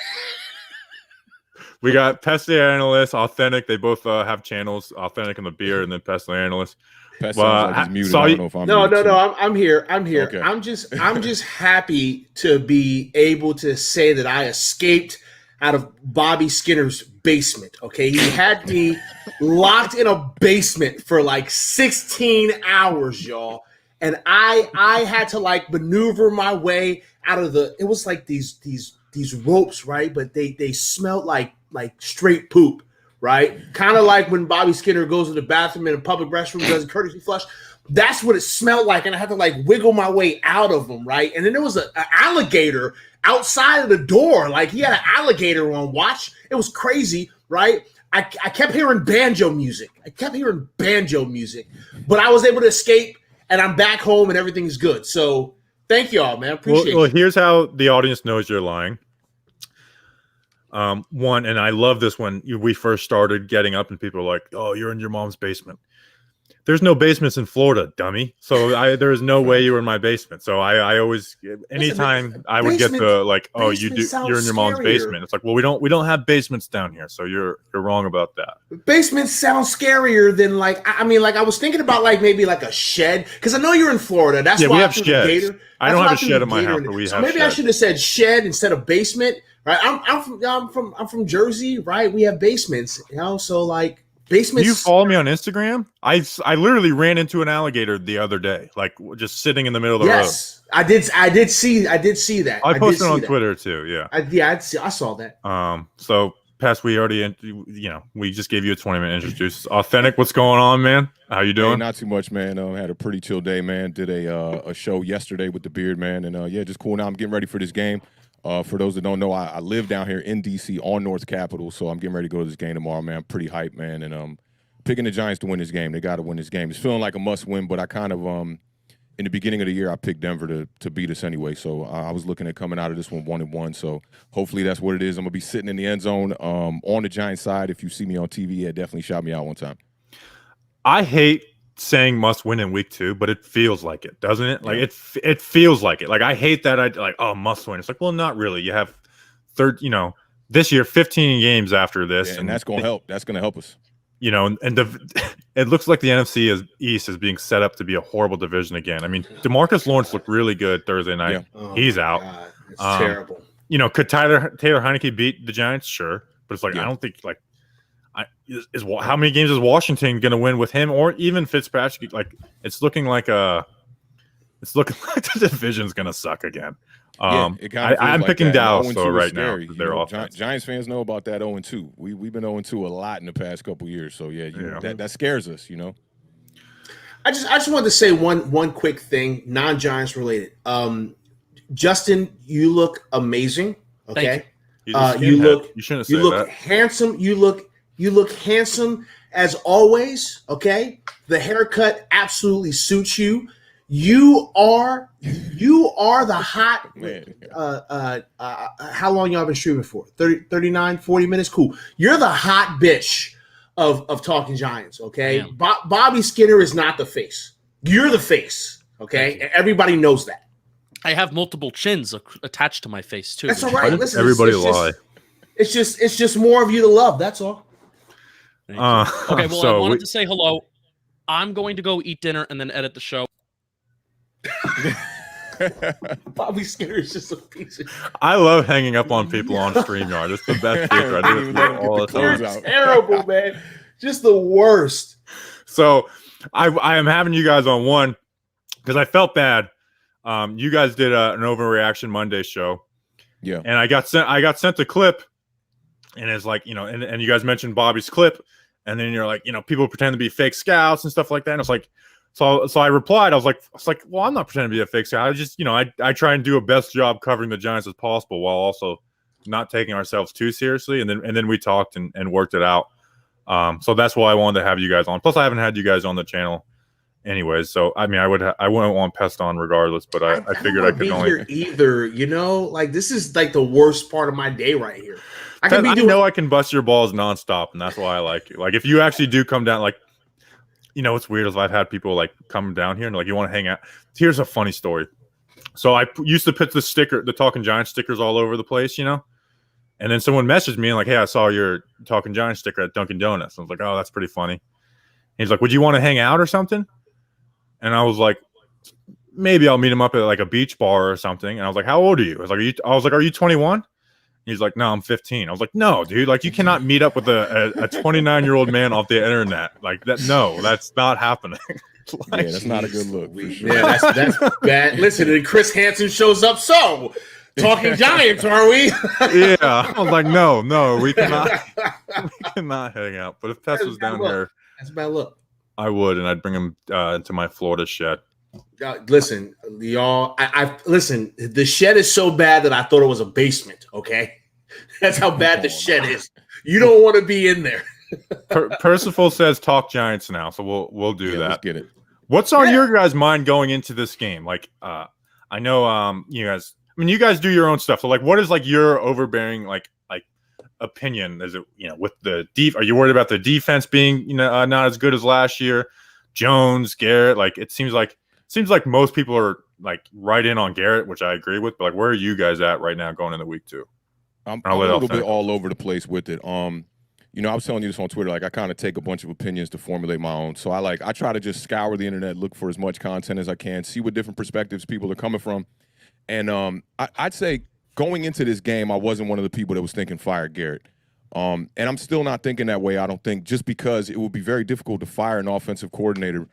We got Pest the Analyst, Authentic. They both have channels, Authentic and the Beer, and then Pest the Analyst. Pest sounds like he's muted. I don't know if I'm muted. No. I'm here. Okay. I'm just happy to be able to say that I escaped out of Bobby Skinner's basement. Okay, he had me locked in a basement for 16 hours, y'all, and I had to maneuver my way out of it was these ropes, right? But they smelled like straight poop, right? Kind of like when Bobby Skinner goes to the bathroom in a public restroom, doesn't courtesy flush. That's what it smelled like, and I had to wiggle my way out of them, right? And then there was an alligator outside of the door. He had an alligator on watch. It was crazy, right? I kept hearing banjo music. But I was able to escape, and I'm back home, and everything's good. So thank y'all, man. Appreciate it. Well, here's how the audience knows you're lying. One, and I love this when we first started getting up, and people are like, "Oh, you're in your mom's basement." There's no basements in Florida, dummy. So there is no way you were in my basement. So I always, anytime I would get the you're in your mom's basement. It's well, we don't have basements down here. So you're wrong about that. Basements sound scarier than I was thinking about maybe a shed, because I know you're in Florida. That's why we have sheds. I don't have a shed in my house, but we have. Maybe I should have said shed instead of basement, right? I'm from Jersey, right? We have basements, so basements. Do you follow me on Instagram? I literally ran into an alligator the other day, just sitting in the middle of the road. Yes, I did see that. I posted on Twitter too. Yeah, I saw that. So Pest, we already, we just gave you a 20-minute introduce. Authentic, what's going on, man? How you doing? Hey, not too much, man. Had a pretty chill day, man. Did a show yesterday with the Beard, man, and just cool. Now I'm getting ready for this game. For those that don't know, I live down here in D.C. on North Capitol, so I'm getting ready to go to this game tomorrow, man. I'm pretty hyped, man, and picking the Giants to win this game. They got to win this game. It's feeling like a must-win, but I kind of in the beginning of the year, I picked Denver to beat us anyway, so I was looking at coming out of this one 1-1, so hopefully that's what it is. I'm going to be sitting in the end zone on the Giants side. If you see me on TV, definitely shout me out one time. I hate saying must win in week 2, but it feels like it, doesn't it? It feels like it. I hate that must win. It's well, not really. You have this year 15 games after this, and that's going to help. That's going to help us. It looks like the NFC East is being set up to be a horrible division again. I mean, DeMarcus Lawrence looked really good Thursday night. Yeah. Oh, he's out. God, it's terrible. Could Taylor Heineke beat the Giants? Sure, but it's I don't think is how many games is Washington going to win with him, or even Fitzpatrick? It's looking like the division's going to suck again. I'm picking Dallas though right now. Their offense. Giants fans know about that 0-2. We've been 0-2 a lot in the past couple years. So that scares us. I just wanted to say one quick thing, non-Giants related. Justin, you look amazing. Okay, you shouldn't have said that. Handsome. You look handsome as always. Okay, the haircut absolutely suits you. You are the hot Man. how long y'all been streaming for? 30, 39, 40 minutes? Cool. You're the hot bitch of Talking Giants, okay? Bobby Skinner is not the face. You're the face, okay? And everybody knows that. I have multiple chins attached to my face too. That's all right. Listen, everybody lie. It's just more of you to love. That's all. Okay, well, so I wanted to say hello. I'm going to go eat dinner and then edit the show. Bobby Skinner is just a piece of shit. I love hanging up on people on StreamYard. It's the best feature. I do it all the time. You're terrible, man. Just the worst. So I am having you guys on one because I felt bad. You guys did an Overreaction Monday show. Yeah. And I got sent a clip, and it's like, and you guys mentioned Bobby's clip, and then you're like, people pretend to be fake scouts and stuff like that. And it's like, so I replied, I was like, well, I'm not pretending to be a fake scout. I just, I try and do a best job covering the Giants as possible while also not taking ourselves too seriously. And then we talked and worked it out. So that's why I wanted to have you guys on. Plus, I haven't had you guys on the channel anyways. So I mean, I wouldn't want Pest on regardless, but I figured I could only here either. Like this is like the worst part of my day right here. I can bust your balls nonstop, and that's why I like you. Like if you actually do come down, like what's weird is I've had people like come down here and like, you want to hang out. Here's a funny story. So I used to put the Talking Giants stickers all over the place, and then someone messaged me and like, hey, I saw your Talking Giants sticker at Dunkin' Donuts. I was like, oh, that's pretty funny. And he's like, would you want to hang out or something? And I was like, maybe I'll meet him up at like a beach bar or something. And I was like, how old are you? I was like, are you 21? He's like, no, I'm 15. I was like, no, dude, like you cannot meet up with a 29-year-old man off the internet like that. No, that's not happening. Like, yeah, that's not a good look. For sure. Yeah, that's bad. Listen, and Chris Hansen shows up. So, Talking Giants, are we? Yeah, I was like, no, we cannot hang out. But if Tess was down here, that's a bad look. I would, and I'd bring him to my Florida shed. Listen, y'all. I listen. The shed is so bad that I thought it was a basement. Okay, that's how bad the shed is. You don't want to be in there. Percival says talk Giants now, so we'll do that. Let's get it. What's on your guys' mind going into this game? Like, I know you guys. I mean, you guys do your own stuff. So, like, what is like your overbearing like opinion? Is it with the are you worried about the defense being not as good as last year? Jones, Garrett, like it seems like most people are like right in on Garrett, which I agree with. But like, where are you guys at right now going into week 2? I'm a little bit all over the place with it. I was telling you this on Twitter. Like, I kind of take a bunch of opinions to formulate my own. So I try to just scour the internet, look for as much content as I can, see what different perspectives people are coming from. And I'd say going into this game, I wasn't one of the people that was thinking fire Garrett. And I'm still not thinking that way, I don't think, just because it would be very difficult to fire an offensive coordinator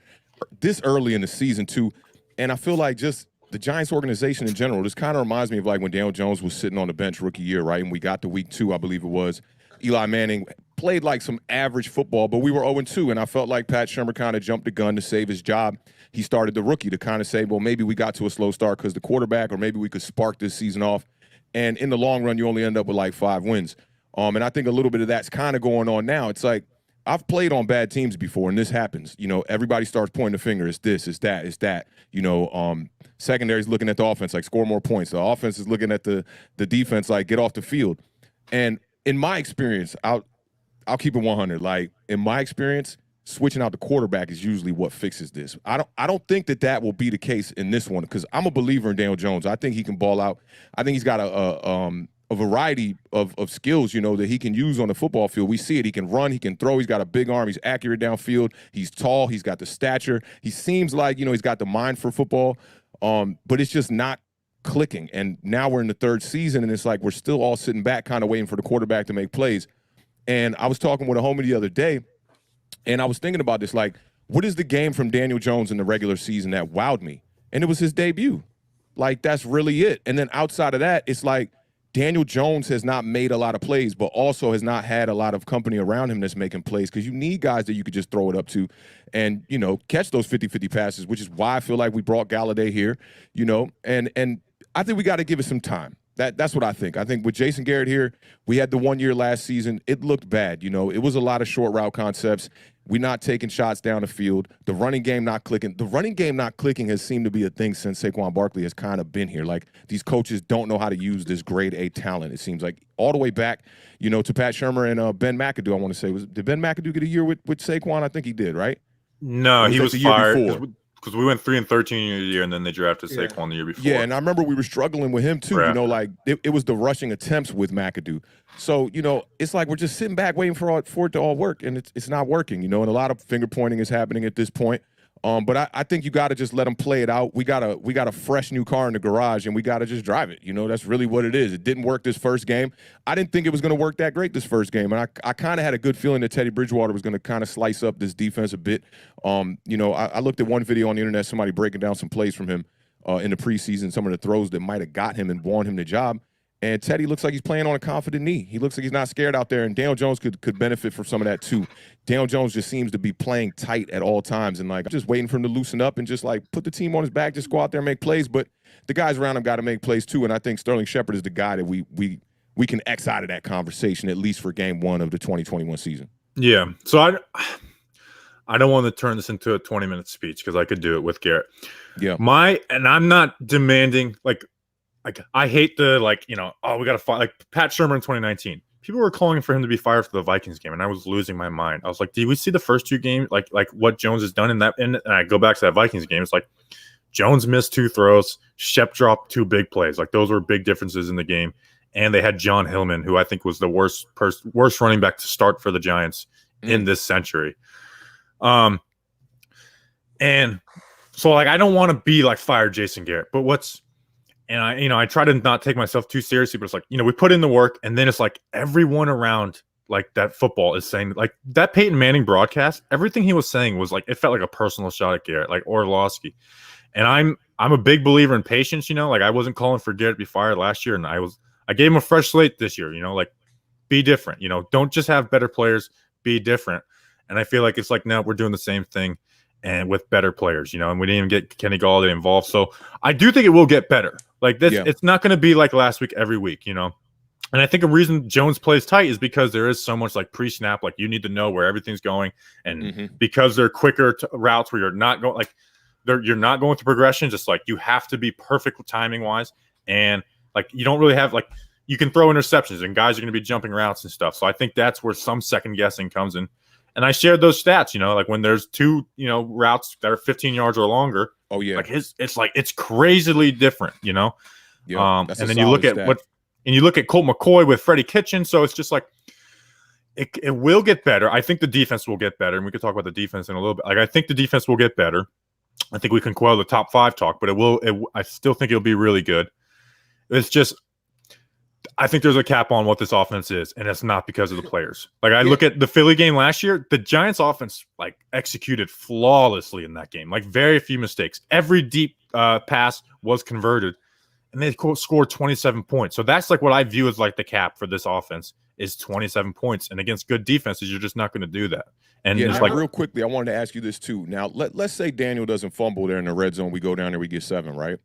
this early in the season, too. And I feel like just the Giants organization in general, this kind of reminds me of like when Daniel Jones was sitting on the bench rookie year, right? And we got to week 2, I believe it was. Eli Manning played like some average football, but we were 0-2, and I felt like Pat Shurmur kind of jumped the gun to save his job. He started the rookie to kind of say, well, maybe we got to a slow start because the quarterback, or maybe we could spark this season off. And in the long run, you only end up with like 5 wins. And I think a little bit of that's kind of going on now. It's like I've played on bad teams before, and this happens. Everybody starts pointing the finger. It's this, it's that, it's that. Secondary's looking at the offense, like score more points. The offense is looking at the defense, like get off the field. And in my experience, I'll keep it 100. Like in my experience, switching out the quarterback is usually what fixes this. I don't think that will be the case in this one because I'm a believer in Daniel Jones. I think he can ball out. I think he's got a variety of skills, that he can use on the football field. We see it. He can run. He can throw. He's got a big arm. He's accurate downfield. He's tall. He's got the stature. He seems like, he's got the mind for football, but it's just not clicking. And now we're in the 3rd season, and it's like we're still all sitting back kind of waiting for the quarterback to make plays. And I was talking with a homie the other day, and I was thinking about this, like, what is the game from Daniel Jones in the regular season that wowed me? And it was his debut. Like, that's really it. And then outside of that, it's like Daniel Jones has not made a lot of plays, but also has not had a lot of company around him that's making plays because you need guys that you could just throw it up to and, catch those 50-50 passes, which is why I feel like we brought Galladay here, and I think we got to give it some time. That's what I think. I think with Jason Garrett here, we had the 1 year last season. It looked bad. You know, it was a lot of short route concepts. We're not taking shots down the field. The running game not clicking. The running game not clicking has seemed to be a thing since Saquon Barkley has kind of been here. Like, these coaches don't know how to use this grade A talent, it seems like. All the way back, you know, to Pat Shurmur and Ben McAdoo, I want to say. Did Ben McAdoo get a year with Saquon? I think he did, right? No, he was the year fired. before? Because we went 3-13 a year, and then they drafted Saquon the year before. Yeah, and I remember we were struggling with him too. You know, like it was the rushing attempts with McAdoo. So, you know, it's like we're just sitting back waiting for it to all work, and it's not working. You know, and a lot of finger pointing is happening at this point. But I think you got to just let them play it out. We got a fresh new car in the garage, and we got to just drive it. You know, that's really what it is. It didn't work this first game. I didn't think it was going to work that great this first game, and I kind of had a good feeling that Teddy Bridgewater was going to kind of slice up this defense a bit. You know, I looked at one video on the internet, somebody breaking down some plays from him in the preseason, some of the throws that might have got him and won him the job. And Teddy looks like he's playing on a confident knee. He looks like he's not scared out there, and Daniel Jones could benefit from some of that too. Daniel Jones just seems to be playing tight at all times, and like, I'm just waiting for him to loosen up and just like put the team on his back, just go out there and make plays. But the guys around him got to make plays too, and I think Sterling Shepard is the guy that we can X out of that conversation, at least for game one of the 2021 season. Yeah. So I don't want to turn this into a 20-minute speech because I could do it with Garrett. Yeah. And I'm not demanding like I hate the we got to fight like Pat Shurmur in 2019. People were calling for him to be fired for the Vikings game, and I was losing my mind. I was like, did we see the first two games like what Jones has done in that? And I go back to that Vikings game. It's like Jones missed 2 throws, Shep dropped 2 big plays. Like, those were big differences in the game. And they had John Hillman, who I think was the worst running back to start for the Giants in this century. And so like I don't want to be like fire Jason Garrett, but I try to not take myself too seriously, but it's like, we put in the work, and then it's like everyone around like that football is saying, like, that Peyton Manning broadcast, everything he was saying was like, it felt like a personal shot at Garrett, like Orlovsky. And I'm a big believer in patience, like I wasn't calling for Garrett to be fired last year, and I gave him a fresh slate this year, like be different, don't just have better players, be different. And I feel like it's like, now we're doing the same thing and with better players, and we didn't even get Kenny Galladay involved. So I do think it will get better. Like this, It's not going to be like last week every week, And I think a reason Jones plays tight is because there is so much like pre-snap, like you need to know where everything's going, and because they're quicker routes where you're not going you're not going through progression. Just like you have to be perfect timing wise, and like you don't really have like you can throw interceptions and guys are going to be jumping routes and stuff. So I think that's where some second guessing comes in. And I shared those stats, like when there's 2, routes that are 15 yards or longer. Oh yeah, like it's crazily different, Yeah, and then you look at you look at Colt McCoy with Freddie Kitchen. So it's just like it will get better. I think the defense will get better, and we could talk about the defense in a little bit. Like I think the defense will get better. I think we can quell the top 5 talk, but I still think it'll be really good. It's just, I think there's a cap on what this offense is, and it's not because of the players. Like I look at the Philly game last year, the Giants offense like executed flawlessly in that game, like very few mistakes. Every deep pass was converted, and they scored 27 points. So that's like what I view as like the cap for this offense is 27 points. And against good defenses, you're just not going to do that. And yeah, just like real quickly, I wanted to ask you this too. Now, let's say Daniel doesn't fumble there in the red zone. We go down there, we get 7, right?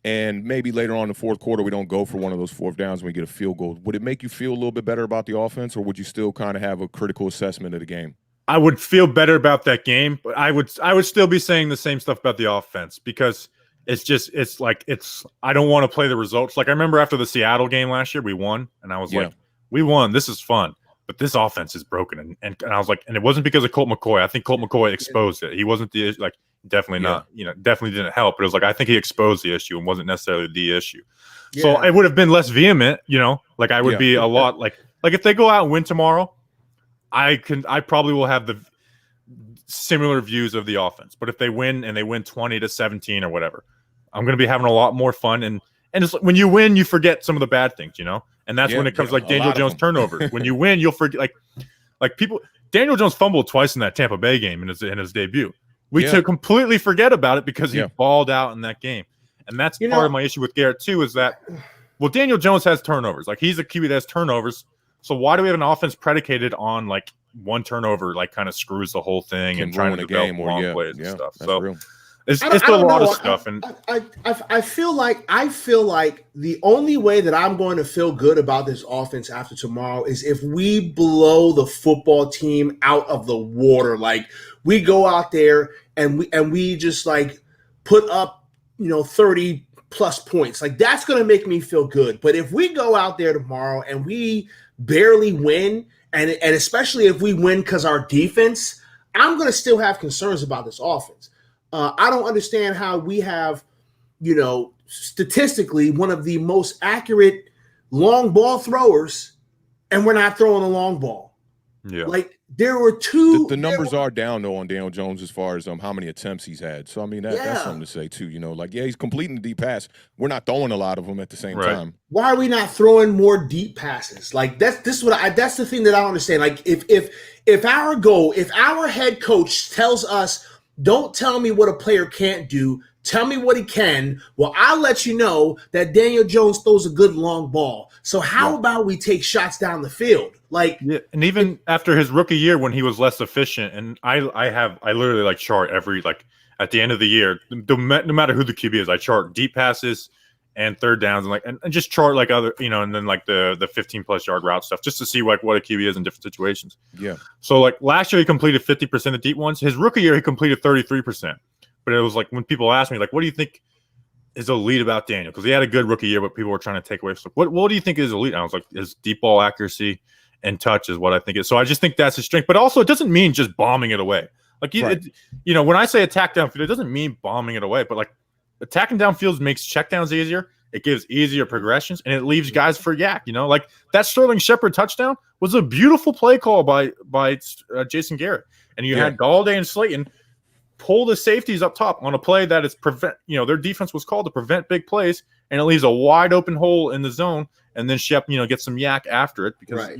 And maybe later on in the fourth quarter, we don't go for one of those 4th downs and we get a field goal. Would it make you feel a little bit better about the offense, or would you still kind of have a critical assessment of the game? I would feel better about that game, but I would still be saying the same stuff about the offense because I don't want to play the results. Like I remember after the Seattle game last year, we won, and I was like, we won. This is fun. But this offense is broken. And I was like, and it wasn't because of Colt McCoy. I think Colt McCoy exposed it. He wasn't the like definitely not, definitely didn't help. But it was like I think he exposed the issue and wasn't necessarily the issue. Yeah. So it would have been less vehement, like I would be a lot like if they go out and win tomorrow, I probably will have the similar views of the offense. But if they win and they win 20-17 or whatever, I'm going to be having a lot more fun. And it's, when you win, you forget some of the bad things, And that's when it comes like Daniel Jones turnovers. When you win, you'll forget like people. Daniel Jones fumbled twice in that Tampa Bay game in his debut. We completely forget about it because he balled out in that game. And that's part of my issue with Garrett too, is that Daniel Jones has turnovers. Like he's a QB that has turnovers. So why do we have an offense predicated on like one turnover, like kind of screws the whole thing and trying to develop long plays and stuff? So real. It's a lot of stuff. And I feel like the only way that I'm going to feel good about this offense after tomorrow is if we blow the football team out of the water. Like we go out there and we just like put up 30 plus points. Like that's going to make me feel good. But if we go out there tomorrow and we barely win, and especially if we win because our defense, I'm going to still have concerns about this offense. I don't understand how we have, statistically one of the most accurate long ball throwers, and we're not throwing a long ball. Yeah, like there were two. The numbers are down though on Daniel Jones as far as how many attempts he's had. So I mean that's something to say too. He's completing the deep pass. We're not throwing a lot of them at the same time. Why are we not throwing more deep passes? Like that's the thing that I don't understand. Like if our goal, if our head coach tells us, don't tell me what a player can't do, tell me what he can. Well, I'll let you know that Daniel Jones throws a good long ball. So how about we take shots down the field? And even after his rookie year when he was less efficient, and I literally like chart every at the end of the year, no matter who the QB is, I chart deep passes and third downs and just chart other and then the 15+ yard route stuff just to see what a QB is in different situations. Yeah. So last year he completed 50% of deep ones. His rookie year he completed 33%. But it was when people asked me what do you think is elite about Daniel? Because he had a good rookie year, but people were trying to take away. So what do you think is elite? And I was like, his deep ball accuracy and touch is what I think is. So I just think that's his strength. But also, it doesn't mean just bombing it away. When I say attack downfield, it doesn't mean bombing it away. But attacking downfield makes checkdowns easier. It gives easier progressions, and it leaves guys for yak. That Sterling Shepard touchdown was a beautiful play call by Jason Garrett, and you had Galladay and Slayton pull the safeties up top on a play that is their defense was called to prevent big plays, and it leaves a wide open hole in the zone, and then Shep gets some yak after it because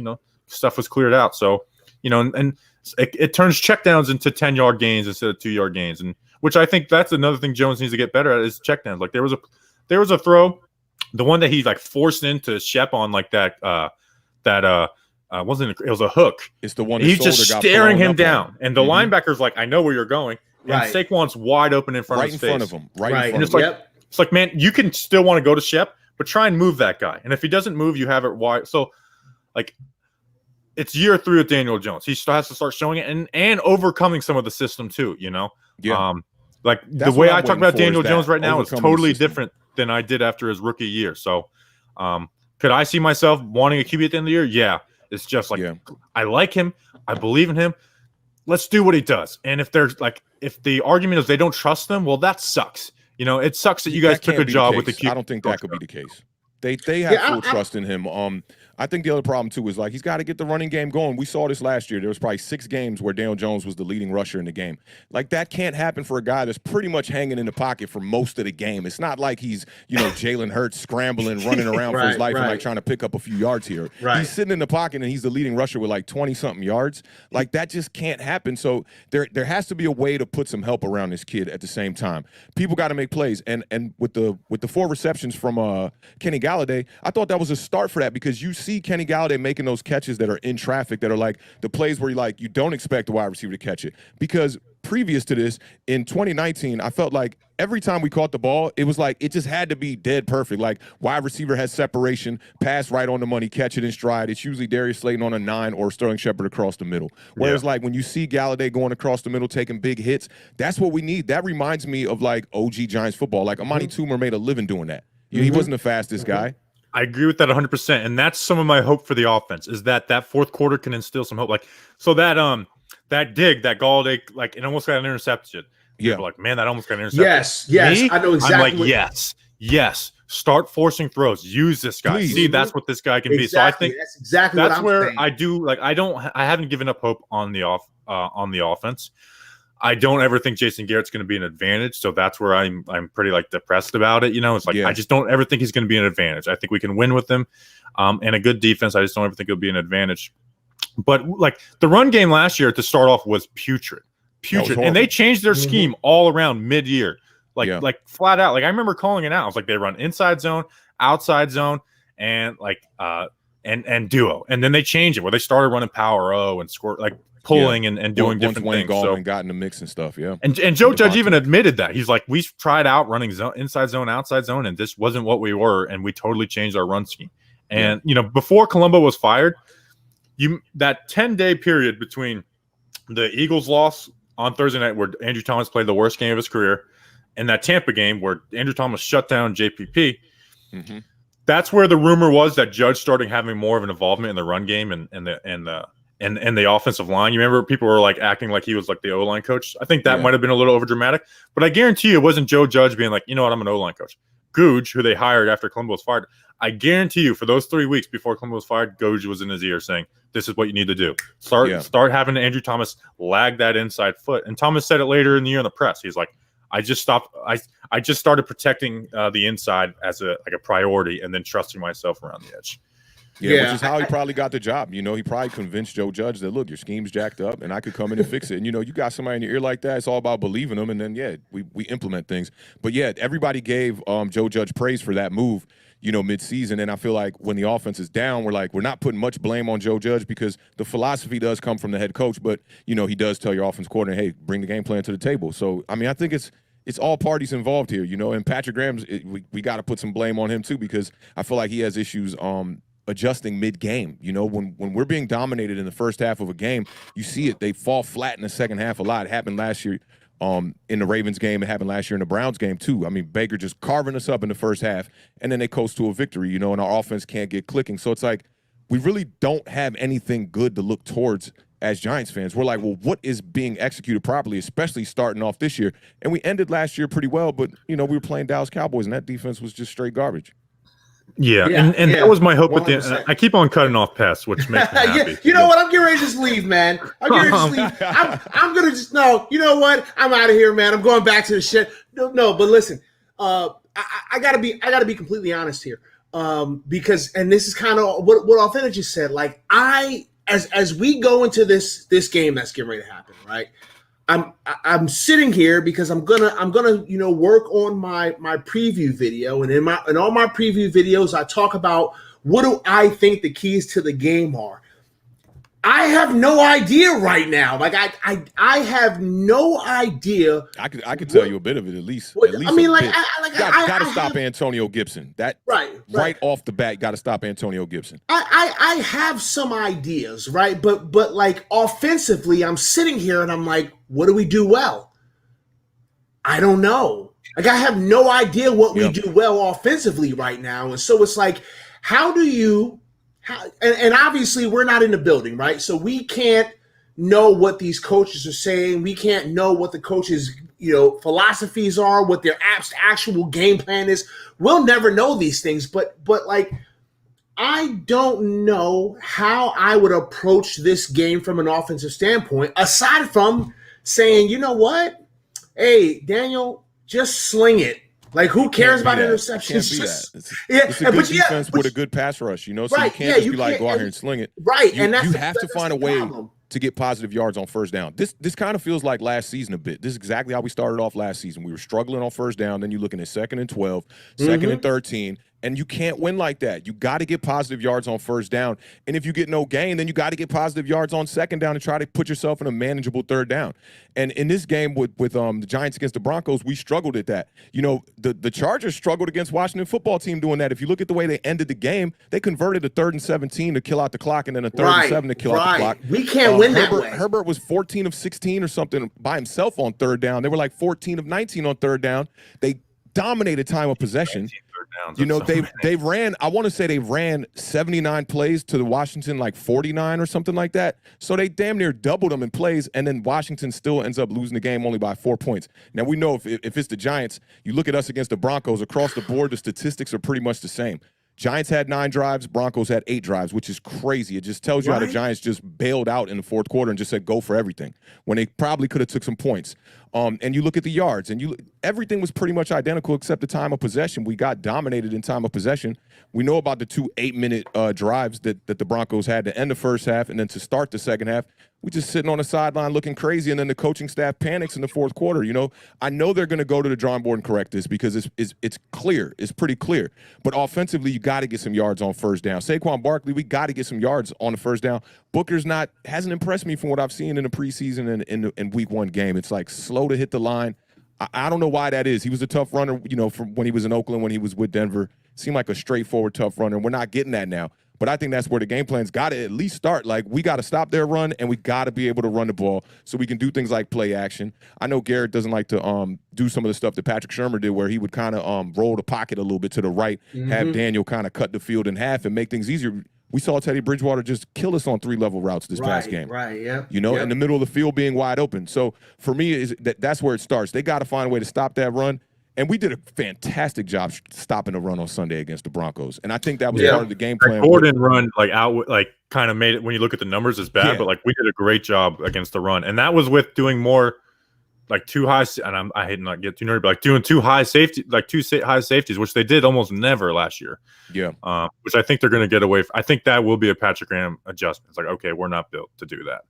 stuff was cleared out. So and it turns checkdowns into 10-yard gains instead of 2-yard gains, and which I think that's another thing Jones needs to get better at is checkdowns. There was a throw, the one that he forced into Shep on it was a hook. It's the one he's just staring him down, and the linebacker's I know where you're going. And Saquon's wide open in front of his face. Right in front of him. Right. And it's like, man, you can still want to go to Shep, but try and move that guy. And if he doesn't move, you have it wide. So, it's year 3 with Daniel Jones. He still has to start showing it and overcoming some of the system too, Yeah. The way I talk about Daniel Jones right now is totally different than I did after his rookie year. So, could I see myself wanting a QB at the end of the year? Yeah. It's just I like him. I believe in him. Let's do what he does. And if there's if the argument is they don't trust him, well, that sucks. It sucks that you guys took a job with the QB. I don't think that could be the case. They have full trust in him. I think the other problem too is he's got to get the running game going. We saw this last year. There was probably 6 games where Daniel Jones was the leading rusher in the game. That can't happen for a guy that's pretty much hanging in the pocket for most of the game. It's not like he's Jalen Hurts scrambling, running around for his life and trying to pick up a few yards here. Right. He's sitting in the pocket and he's the leading rusher with 20-something yards. That just can't happen. So there has to be a way to put some help around this kid at the same time. People got to make plays. And with the 4 receptions from Kenny Galladay, I thought that was a start for that because you see Kenny Galladay making those catches that are in traffic that are the plays where you don't expect the wide receiver to catch it. Because previous to this, in 2019, I felt like every time we caught the ball, it was it just had to be dead perfect. Wide receiver has separation, pass right on the money, catch it in stride. It's usually Darius Slayton on a 9 or Sterling Shepard across the middle. Whereas when you see Galladay going across the middle, taking big hits, that's what we need. That reminds me of OG Giants football. Amani Toomer made a living doing that. He wasn't the fastest guy. I agree with that 100%, and that's some of my hope for the offense is that fourth quarter can instill some hope. That dig that Galladay it almost got an interception. Yeah, people man, that almost got an interception. Yes, Me? I know exactly. I'm yes. Start forcing throws. Use this guy. Please. See, that's what this guy can be. So I think that's exactly that's what I'm where saying. I do I haven't given up hope on the offense. I don't ever think Jason Garrett's going to be an advantage, so that's where I'm pretty depressed about it. It's I just don't ever think he's going to be an advantage. I think we can win with him, and a good defense. I just don't ever think it'll be an advantage. But the run game last year to start off was putrid, and they changed their scheme all around mid-year, flat out. I remember calling it out. I was they run inside zone, outside zone, and and duo, and then they changed it where they started running power and score like pulling and doing Once different Wayne things. Gallman got in the mix and stuff, yeah. And Joe Judge even admitted that. He's like, we tried out running inside zone, outside zone, and this wasn't what we were, and we totally changed our run scheme. And before Colombo was fired, that 10-day period between the Eagles loss on Thursday night where Andrew Thomas played the worst game of his career, and that Tampa game where Andrew Thomas shut down JPP. Mm-hmm. That's where the rumor was that Judge started having more of an involvement in the run game and the offensive line. You remember people were like acting like he was like the O-line coach. I think that might have been a little overdramatic, but I guarantee you it wasn't Joe Judge being like, you know what, I'm an O-line coach. Googe, who they hired after Colombo was fired, I guarantee you for those 3 weeks before Colombo was fired, Googe was in his ear saying, this is what you need to do. Start having Andrew Thomas lag that inside foot. And Thomas said it later in the year in the press. He's like, I just started protecting the inside as a priority and then trusting myself around the edge. Yeah, which is how he probably got the job. He probably convinced Joe Judge that, look, your scheme's jacked up and I could come in and fix it. And, you got somebody in your ear like that, it's all about believing them. And then, we implement things. But, everybody gave Joe Judge praise for that move, mid-season. And I feel like when the offense is down, we're not putting much blame on Joe Judge because the philosophy does come from the head coach. But, he does tell your offense coordinator, hey, bring the game plan to the table. So, I think it's all parties involved here, and Patrick Graham's we got to put some blame on him too because I feel like he has issues adjusting mid-game. When we're being dominated in the first half of a game, you see it. They fall flat in the second half a lot. It happened last year in the Ravens game. It happened last year in the Browns game too. Baker just carving us up in the first half, and then they coast to a victory, and our offense can't get clicking. So it's like we really don't have anything good to look towards as Giants fans. We're like, well, what is being executed properly, especially starting off this year? And we ended last year pretty well, but, we were playing Dallas Cowboys, and that defense was just straight garbage. And that was my hope at the end. I keep on cutting off pass, which makes me happy. You know what? I'm getting ready to just leave, man. I'm getting ready to just leave. I'm going to just, no, you know what? I'm out of here, man. I'm going back to the shit. No, but listen, I gotta be completely honest here. Because, and this is kind of what Authentic just said, like as we go into this game that's getting ready to happen, right? I'm sitting here because I'm gonna work on my preview video, and in all my preview videos I talk about what do I think the keys to the game are. I have no idea right now. Like I have no idea. I could tell you a bit of it at least. I gotta stop Antonio Gibson. That right off the bat, gotta stop Antonio Gibson. I have some ideas, right? But like offensively, I'm sitting here and I'm like, what do we do well? I don't know. Like I have no idea what we do well offensively right now, and so it's like, how do you? And obviously we're not in the building, right? So we can't know what these coaches are saying. We can't know what the coaches, philosophies are, what their actual game plan is. We'll never know these things, but like, I don't know how I would approach this game from an offensive standpoint, aside from saying, you know what? Hey, Daniel, just sling it. Like, who cares about interceptions? It's a good defense with a good pass rush, so you can't just be like, go out here and sling it. Right, you have to find a way to get positive yards on first down. This kind of feels like last season a bit. This is exactly how we started off last season. We were struggling on first down. Then you're looking at 2nd and 12, 2nd and 13. And you can't win like that. You got to get positive yards on first down. And if you get no gain, then you got to get positive yards on second down and try to put yourself in a manageable third down. And in this game with the Giants against the Broncos, we struggled at that. The Chargers struggled against Washington football team doing that. If you look at the way they ended the game, they converted a 3rd and 17 to kill out the clock and then a 3rd and 7 to kill out the clock. We can't win that way. Herbert was 14 of 16 or something by himself on third down. They were like 14 of 19 on third down. They dominated time of possession. They ran, I want to say they ran 79 plays to the Washington, like 49 or something like that. So they damn near doubled them in plays, and then Washington still ends up losing the game only by 4 points. Now, we know if it's the Giants, you look at us against the Broncos, across the board, the statistics are pretty much the same. Giants had 9 drives, Broncos had 8 drives, which is crazy. It just tells you how the Giants just bailed out in the fourth quarter and just said, go for everything, when they probably could have took some points. And you look at the yards, and everything was pretty much identical except the time of possession. We got dominated in time of possession. We know about the 2 8-minute drives that the Broncos had to end the first half and then to start the second half. We just sitting on the sideline looking crazy, and then the coaching staff panics in the fourth quarter. I know they're going to go to the drawing board and correct this because it's clear. It's pretty clear. But offensively, you got to get some yards on first down. Saquon Barkley, we got to get some yards on the first down. Booker's hasn't impressed me from what I've seen in the preseason and in week 1 game. It's like slow to hit the line. I don't know why that is. He was a tough runner, from when he was in Oakland, when he was with Denver. Seemed like a straightforward, tough runner. We're not getting that now. But I think that's where the game plan's got to at least start. Like, we got to stop their run, and we got to be able to run the ball so we can do things like play action. I know Garrett doesn't like to do some of the stuff that Patrick Shermer did where he would kind of roll the pocket a little bit to the right, have Daniel kind of cut the field in half and make things easier. We saw Teddy Bridgewater just kill us on 3-level routes this past game. Right, yeah. In the middle of the field being wide open. So, for me, that's where it starts. They got to find a way to stop that run. And we did a fantastic job stopping the run on Sunday against the Broncos. And I think that was part of the game plan. Gordon run, kind of made it, when you look at the numbers, it's bad, but we did a great job against the run. And that was with doing more too high, and I hate to not get too nerdy, but doing two high safeties, which they did almost never last year. Yeah. Which I think they're going to get away from. I think that will be a Patrick Graham adjustment. It's like, okay, we're not built to do that.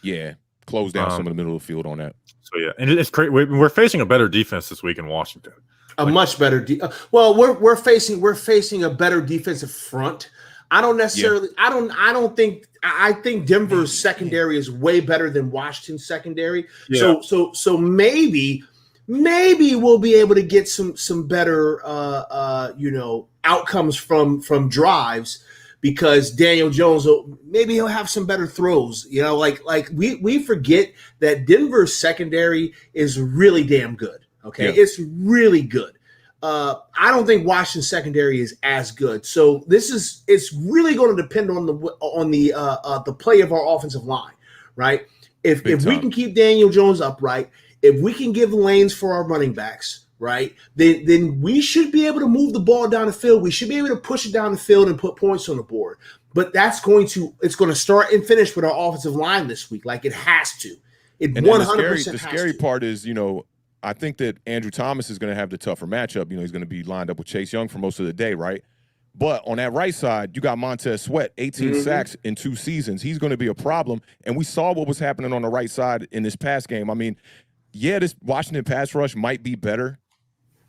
Yeah. Close down some of the middle of the field on that. So, yeah. And it's great. We're facing a better defense this week in Washington. A much better we're facing a better defensive front. I don't necessarily I think Denver's secondary is way better than Washington's secondary. Yeah. So maybe we'll be able to get some better outcomes from drives because Daniel Jones he'll have some better throws. We forget that Denver's secondary is really damn good. Okay, yeah. It's really good. I don't think Washington's secondary is as good. So it's really going to depend on the play of our offensive line, right? If we can keep Daniel Jones upright, if we can give lanes for our running backs, right, then we should be able to move the ball down the field. We should be able to push it down the field and put points on the board. But it's going to start and finish with our offensive line this week. Like it has to. It 100% the scary part is, I think that Andrew Thomas is going to have the tougher matchup. He's going to be lined up with Chase Young for most of the day, right? But on that right side, you got Montez Sweat, 18 sacks in 2 seasons. He's going to be a problem. And we saw what was happening on the right side in this past game. I mean, this Washington pass rush might be better,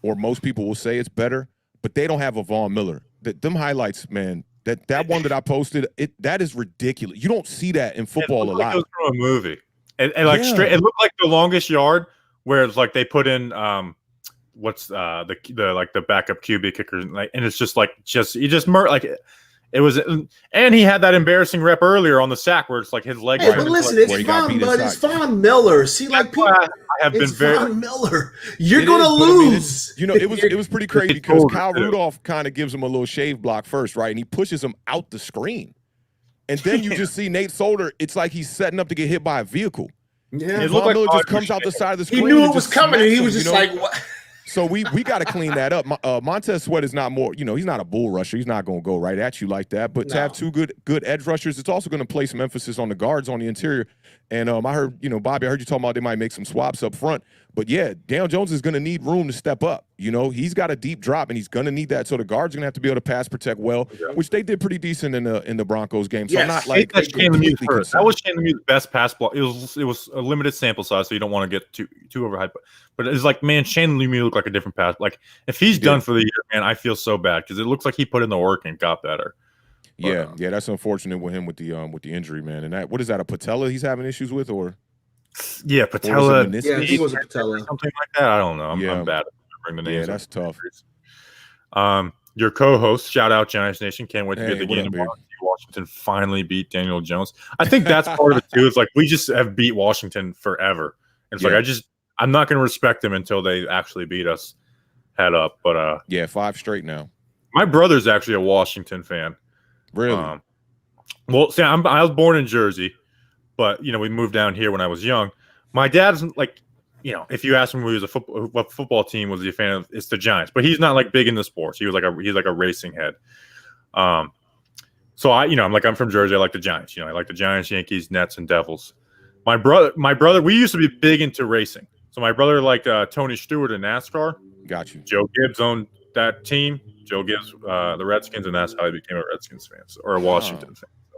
or most people will say it's better, but they don't have a Von Miller. Them highlights, man, that one that I posted, that is ridiculous. You don't see that in football a lot. Like it was from a movie. And straight, it looked like the longest yard. Where it's like they put in what's the backup QB kicker, and it's it was, and he had that embarrassing rep earlier on the sack where it's like his leg. Hey, but listen, it's Von Miller. See, people, I have been Von Miller. You're gonna lose. I mean, it was pretty crazy because Kyle Rudolph kind of gives him a little shave block first, right, and he pushes him out the screen, and then you just see Nate Solder. It's like he's setting up to get hit by a vehicle. Yeah, Von Miller just comes out the side of the screen. He knew it was coming, and he was just like, "What?" So we got to clean that up. Montez Sweat is not more, he's not a bull rusher. He's not going to go right at you like that. But to have 2 good edge rushers, it's also going to place some emphasis on the guards on the interior. And I heard, Bobby, I heard you talking about they might make some swaps up front. But yeah, Daniel Jones is going to need room to step up. He's got a deep drop, and he's going to need that. So the guards are going to have to be able to pass protect well, which they did pretty decent in the Broncos game. So I'm not like that was Shane Lemieux's best pass block. It was a limited sample size, so you don't want to get too overhyped. But it's like, man, Shane Lemieux looked like a different pass. Like if he's done for the year, man, I feel so bad because it looks like he put in the work and got better. But, yeah, that's unfortunate with him with the injury, man. And what is that, a patella he's having issues with, or? Yeah, patella. Yeah, he was a patella. Something like that. I don't know. I'm bad at remembering the names. Yeah, that's tough. Your co-host, shout out Giants Nation. Can't wait to get the game. Washington finally beat Daniel Jones. I think that's part of it too. It's like we just have beat Washington forever. And it's like I'm not going to respect them until they actually beat us head up. But 5 straight now. My brother's actually a Washington fan. Really? Well, see, I was born in Jersey. But, we moved down here when I was young. My dad's like, if you ask him what football team was he a fan of, it's the Giants. But he's not like big into sports. He's like a racing head. So I'm from Jersey. I like the Giants. I like the Giants, Yankees, Nets, and Devils. My brother, we used to be big into racing. So my brother liked Tony Stewart in NASCAR. Got you. Joe Gibbs owned that team. Joe Gibbs, the Redskins, and that's how he became a Redskins fan or a Washington fan. So.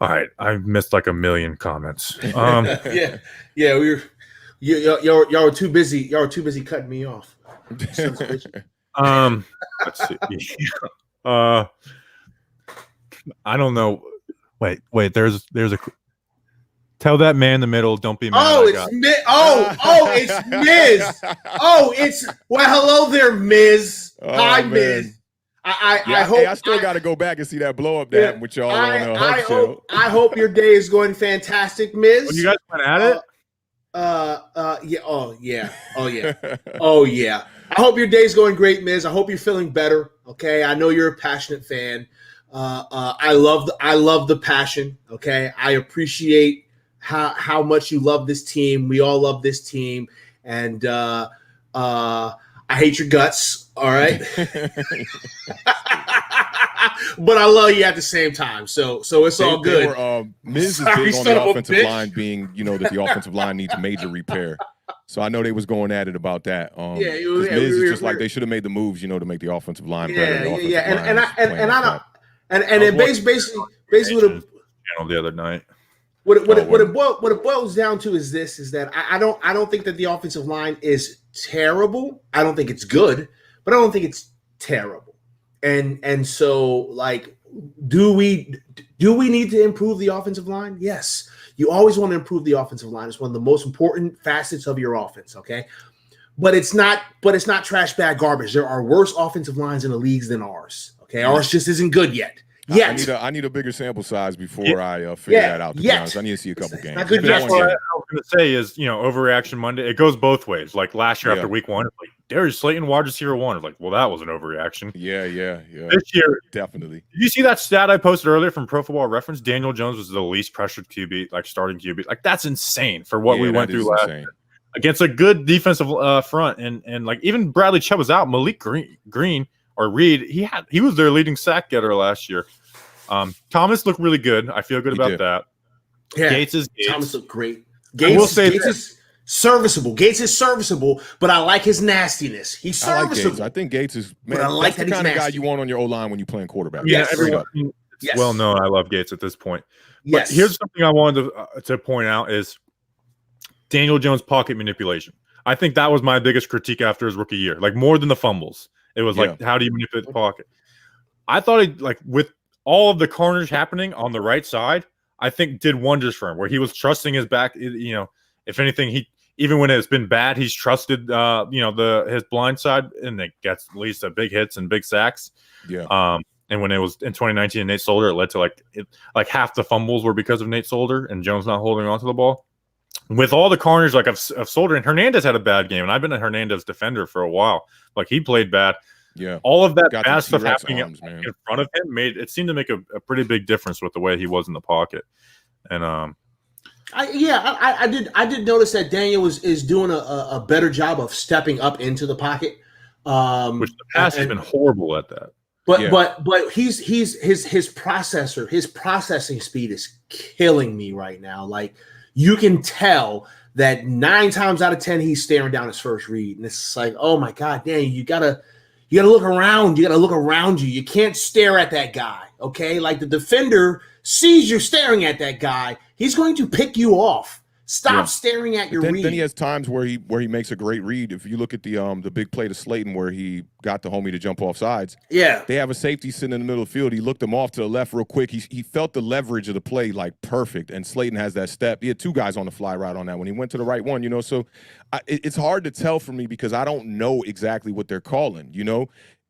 All right, I missed like a million comments. Yeah, we were. Y'all were too busy. Y'all were too busy cutting me off. Let's see. I don't know. Wait. There's a. Tell that man in the middle. Don't be mad. It's Miz. It's Miz. It's hello there, Miz. Hi, man. Miz. I hope. Hey, I still got to go back and see that blow up that happened with y'all on the Hub Show. I hope your day is going fantastic, Miz. Well, you guys went at it. Yeah. Oh yeah. I hope your day's going great, Miz. I hope you're feeling better. Okay. I know you're a passionate fan. I love the passion. Okay. I appreciate how much you love this team. We all love this team, and I hate your guts. All right. But I love you at the same time. So it's all good. Miz is big on the offensive line being, that the offensive line needs major repair. So I know they was going at it about that. Miz is just like they should have made the moves, to make the offensive line better. Basically the other night. What it boils down to is this: is that I don't think that the offensive line is terrible. I don't think it's good, but I don't think it's terrible. And so, like, do we need to improve the offensive line? Yes. You always want to improve the offensive line. It's one of the most important facets of your offense, okay? But it's not trash bag garbage. There are worse offensive lines in the leagues than ours. Okay, ours just isn't good yet. I need a bigger sample size before I figure that out. To be honest, I need to see a couple games. That's what I was going to say is, overreaction Monday. It goes both ways. Like last year after week 1, it's like Darius Slayton, wide receiver 1. It's like, well, that was an overreaction. Yeah. This year, definitely. Did you see that stat I posted earlier from Pro Football Reference? Daniel Jones was the least pressured QB, like starting QB. Like that's insane for what we went through last year against a good defensive front, and like even Bradley Chubb was out. Malik Green or Reed, he was their leading sack getter last year. Thomas looked really good. I feel good about that. Yeah, Gates. Thomas looked great. Gates is serviceable. Gates is serviceable, but I like his nastiness. He's serviceable. I think Gates is. Man, but I like that's the kind of guy you want on your O line when you're playing quarterback. Yeah, everyone. It's well known. I love Gates at this point. But here's something I wanted to point out is Daniel Jones' pocket manipulation. I think that was my biggest critique after his rookie year. Like more than the fumbles, it was like, how do you manipulate the pocket? I thought he with all of the corners happening on the right side, I think did wonders for him. Where he was trusting his back. If anything, even when it's been bad, he's trusted his blind side, and it gets at least big hits and big sacks. Yeah. And when it was in 2019 and Nate Solder, it led to like half the fumbles were because of Nate Solder and Jones not holding onto the ball. With all the corners of Solder, and Hernandez had a bad game, and I've been a Hernandez defender for a while. Like he played bad. Yeah, all of that bad stuff happening in front of him seemed to make a pretty big difference with the way he was in the pocket. And I did notice that Daniel is doing a better job of stepping up into the pocket. Which the past has been horrible at that. But his processing speed is killing me right now. Like you can tell that 9 times out of 10 he's staring down his first read, and it's like, oh my God, Daniel, you gotta look around. You gotta look around you. You can't stare at that guy. Okay, like the defender sees you staring at that guy, he's going to pick you off. Stop staring at your read. Then he has times where he makes a great read. If you look at the big play to Slayton where he got the homie to jump off sides, they have a safety sitting in the middle of the field. He looked him off to the left real quick. He felt the leverage of the play like perfect, and Slayton has that step. He had 2 guys on the fly route on that when he went to the right one. So it's hard to tell for me because I don't know exactly what they're calling.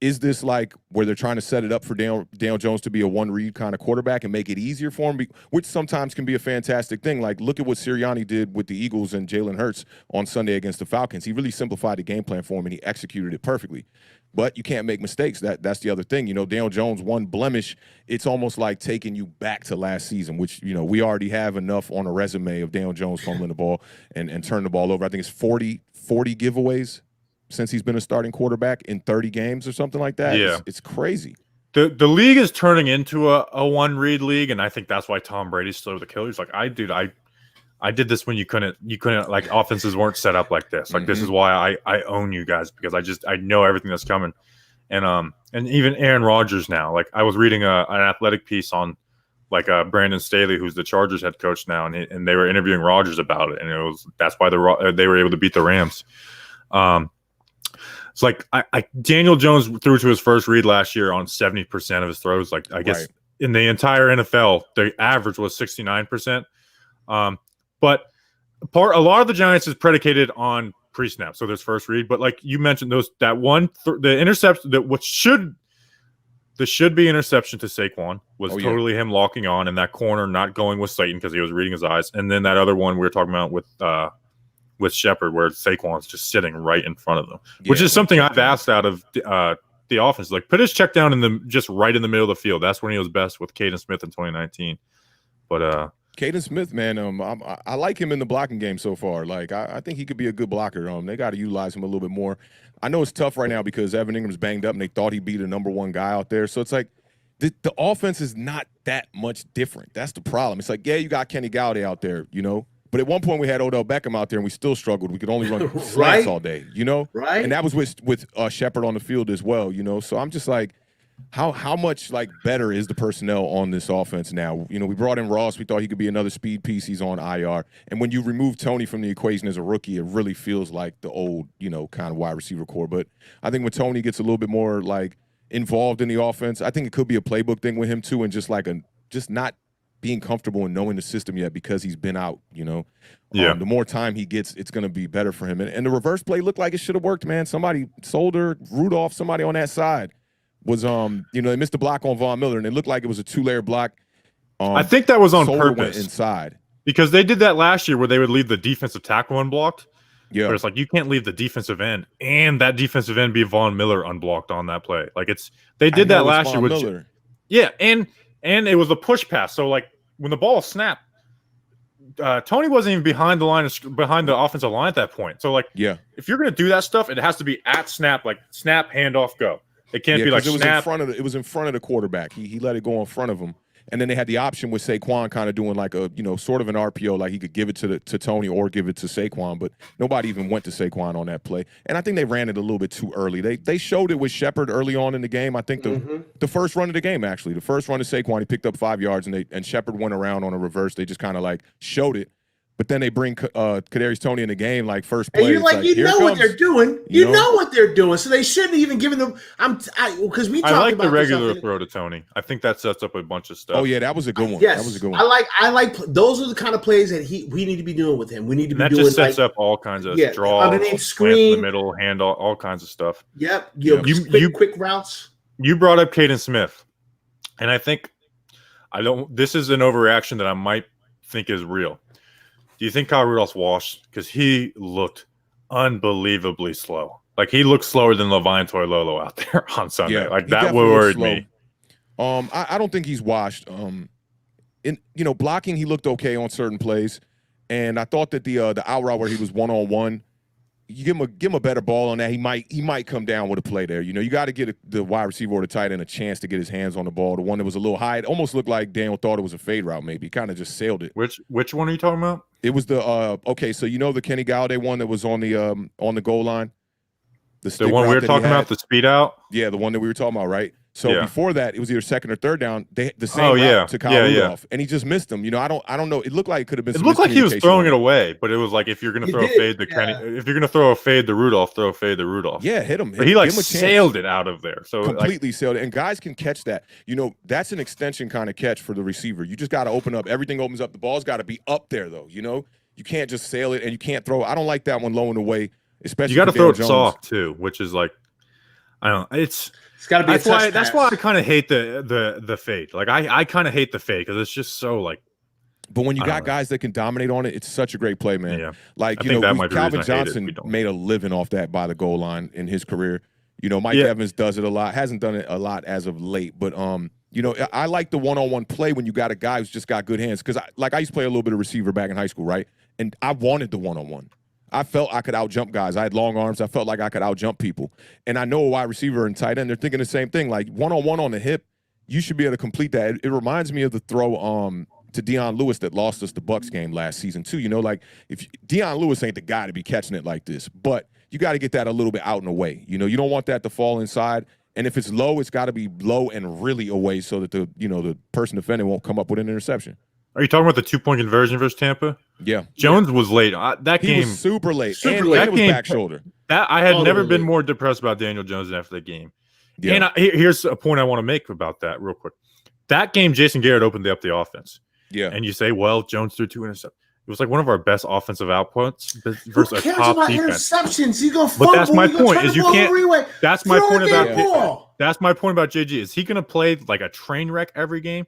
Is this like where they're trying to set it up for Daniel Jones to be a one-read kind of quarterback and make it easier for him, which sometimes can be a fantastic thing? Like, look at what Sirianni did with the Eagles and Jalen Hurts on Sunday against the Falcons. He really simplified the game plan for him, and he executed it perfectly. But you can't make mistakes. That's the other thing. Daniel Jones, one blemish, it's almost like taking you back to last season, which, we already have enough on a resume of Daniel Jones fumbling the ball and turning the ball over. I think it's 40 giveaways since he's been a starting quarterback in 30 games or something like that. Yeah. It's crazy. The league is turning into a one-read league, and I think that's why Tom Brady's still the killer. He's like, I did this when you couldn't like offenses weren't set up like this. Like this is why I own you guys, because I know everything that's coming. And even Aaron Rodgers now, like I was reading an athletic piece on like Brandon Staley, who's the Chargers head coach now, and they were interviewing Rodgers about it, and that's why they were able to beat the Rams. It's like Daniel Jones threw to his first read last year on 70% of his throws. Like I guess in the entire NFL, the average was 69%. But a lot of the Giants is predicated on pre-snap, so there's first read. But like you mentioned, the interception the should-be interception to Saquon was totally him locking on, and that corner not going with Slayton because he was reading his eyes. And then that other one we were talking about with Shepard, where Saquon's just sitting right in front of them, which is something I've asked out of the offense. Like put his check down just right in the middle of the field. That's when he was best with Caden Smith in 2019. But Caden Smith, man, I like him in the blocking game so far. Like I think he could be a good blocker. They got to utilize him a little bit more. I know it's tough right now because Evan Ingram's banged up and they thought he'd be the number one guy out there. So it's like the offense is not that much different. That's the problem. It's like, yeah, you got Kenny Galladay out there, but at one point we had Odell Beckham out there and we still struggled. We could only run slants all day, Right. And that was with Shepard on the field as well, So I'm just like, how much like better is the personnel on this offense now? We brought in Ross. We thought he could be another speed piece. He's on IR. And when you remove Toney from the equation as a rookie, it really feels like the old, kind of wide receiver core. But I think when Toney gets a little bit more like involved in the offense, I think it could be a playbook thing with him too, and just like just not being comfortable and knowing the system yet because he's been out. The more time he gets, it's going to be better for him. And the reverse play looked like it should have worked, man. Somebody, Solder, Rudolph, somebody on that side. Was they missed the block on Von Miller and it looked like it was a 2-layer block. I think that was on Solder purpose went inside because they did that last year where they would leave the defensive tackle unblocked. Yeah, but it's like you can't leave the defensive end and that defensive end be Von Miller unblocked on that play. Like they did that last year with Miller. Yeah, and it was a push pass. So like when the ball snapped, Toney wasn't even behind the offensive line at that point. So like if you're gonna do that stuff, it has to be at snap, like snap, handoff, go. It can't be like it was snap. it was in front of the quarterback. He let it go in front of him, and then they had the option with Saquon kind of doing like a sort of an RPO, like he could give it to Toney or give it to Saquon, but nobody even went to Saquon on that play. And I think they ran it a little bit too early. They showed it with Shepard early on in the game. I think the first run of the game actually, the first run to Saquon, he picked up 5 yards, and Shepard went around on a reverse. They just kind of like showed it. But then they bring Kadarius Toney in the game, like first play. And you're like, you know what they're doing. You know what they're doing. So they shouldn't even given them. Because we talked about I like the regular throw to Toney. I think that sets up a bunch of stuff. Oh yeah, that was a good one. Yes, that was a good one. I like those are the kind of plays that we need to be doing with him. We need to be doing. That just sets up all kinds of draw, underneath screen, in the middle, hand, all kinds of stuff. Yep. Quick routes. You brought up Caden Smith, and I think this is an overreaction that I might think is real. Do you think Kyle Rudolph's washed? Because he looked unbelievably slow. Like he looked slower than Levine Toilolo out there on Sunday. Yeah, like that worried me. I don't think he's washed. Blocking he looked okay on certain plays, and I thought that the out route where he was 1-on-1, you give him a better ball on that, he might come down with a play there. You got to get the wide receiver or the tight end a chance to get his hands on the ball. The one that was a little high, it almost looked like Daniel thought it was a fade route. Maybe he kind of just sailed it. Which one are you talking about? It was the so the Kenny Galladay one that was on the goal line. The one we were talking about, the speed out. Yeah, the one that we were talking about, right? So before that, it was either second or third down. The same route to Kyle Rudolph, and he just missed him. I don't know. It looked like it could have been. It looked like he was throwing it away, but it was like if you're going to throw a fade to Kenny, if you're going to throw a fade to Rudolph, throw a fade to Rudolph. Yeah, hit him. But he like sailed it out of there, so completely sailed it. And guys can catch that. That's an extension kind of catch for the receiver. You just got to open up. Everything opens up. The ball's got to be up there though. You can't just sail it, and you can't throw. I don't like that one low and away. Especially you got to throw it soft too, which is like, I don't know. It's got to be. That's why I kind of hate the fade. Like I kind of hate the fade because it's just so like. But when you got guys that can dominate on it, it's such a great play, man. Yeah. Like Calvin Johnson made a living off that by the goal line in his career. Mike Evans does it a lot. Hasn't done it a lot as of late, but I like the one-on-one play when you got a guy who's just got good hands. Because I used to play a little bit of receiver back in high school, right? And I wanted the one-on-one. I felt I could out-jump guys. I had long arms. I felt like I could out-jump people. And I know a wide receiver and tight end, they're thinking the same thing. Like, one-on-one on the hip, you should be able to complete that. It reminds me of the throw to Deion Lewis that lost us the Bucks game last season too. You know, like if Deion Lewis ain't the guy to be catching it like this, but you got to get that a little bit out and away. You know, you don't want that to fall inside. And if it's low, it's got to be low and really away so that the person defending won't come up with an interception. Are you talking about the 2-point conversion versus Tampa? Yeah. Jones was late. That He game was super late. Super and late. it was That back shoulder. That I had never been Totally. more depressed about Daniel Jones after that game. Yeah. And here's a point I want to make about that real quick. That game, Jason Garrett opened up the offense. Yeah. And you say, well, Jones threw 2 interceptions. It was like one of our best offensive outputs Who versus a cares top about defense. interceptions? He's gonna But fumble. that's my He's gonna point, turn is the you ball can't- over anyway. That's my Throw point the about damn ball. That's my point about JG. Is he going to play like a train wreck every game?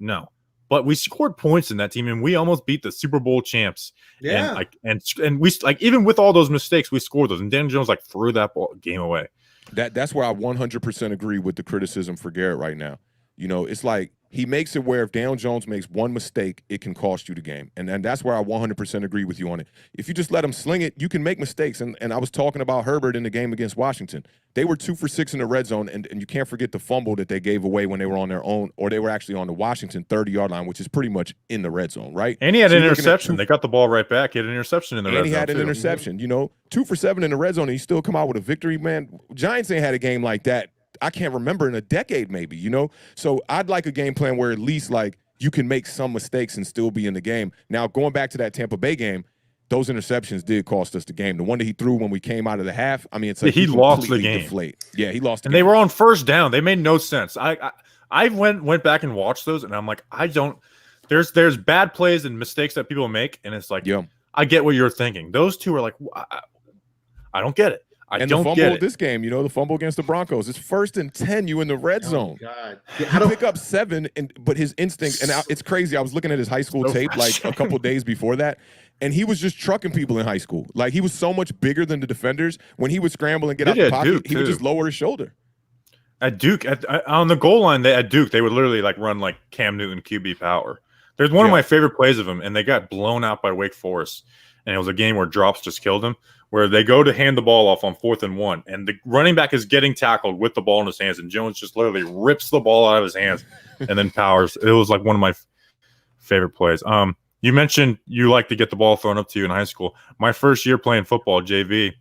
No. But we scored points in that team, and we almost beat the Super Bowl champs. Yeah. And we like even with all those mistakes, we scored those. And Daniel Jones like threw that game away. That's where I 100% agree with the criticism for Garrett right now. You know, it's like he makes it where if Daniel Jones makes one mistake, it can cost you the game. And that's where I 100% agree with you on it. If you just let him sling it, you can make mistakes. And I was talking about Herbert in the game against Washington. They were 2 for 6 in the red zone, and you can't forget the fumble that they gave away when they were on their own, or they were actually on the Washington 30-yard line, which is pretty much in the red zone, right? And he had So an you're looking at interception. They got the ball right back. He had an interception in the red zone. And he had an too. interception. You know, 2 for 7 in the red zone, and he still come out with a victory, man. Giants ain't had a game like that. I can't remember in a decade, maybe, you know? So I'd like a game plan where at least, like, you can make some mistakes and still be in the game. Now, going back to that Tampa Bay game, those interceptions did cost us the game. The one that he threw when we came out of the half, I mean, it's like he lost the completely game. deflate. Yeah, he lost the And game. they were on first down. They made no sense. I went back and watched those, and I'm like, there's bad plays and mistakes that people make, and it's like, Yeah. I get what you're thinking. Those two are like, I don't get it. I And don't the get fumble it. this game, you know, the fumble against the Broncos, it's 1st and 10, you in the red zone. God. You I don't. pick up 7, but his instinct, and it's crazy. I was looking at his high school So tape like a frustrating. couple days before that, and he was just trucking people in high school. Like, he was so much bigger than the defenders. When he would scramble and get out Did the at pocket, Duke, he would too. just lower his shoulder. At Duke, on the goal line, at Duke, they would literally like run like Cam Newton QB power. There's one of Yeah. my favorite plays of him, and they got blown out by Wake Forest. And it was a game where drops just killed him, where they go to hand the ball off on 4th and 1, and the running back is getting tackled with the ball in his hands, and Jones just literally rips the ball out of his hands and then powers. It was like one of my favorite plays. You mentioned you like to get the ball thrown up to you in high school. My first year playing football, JV,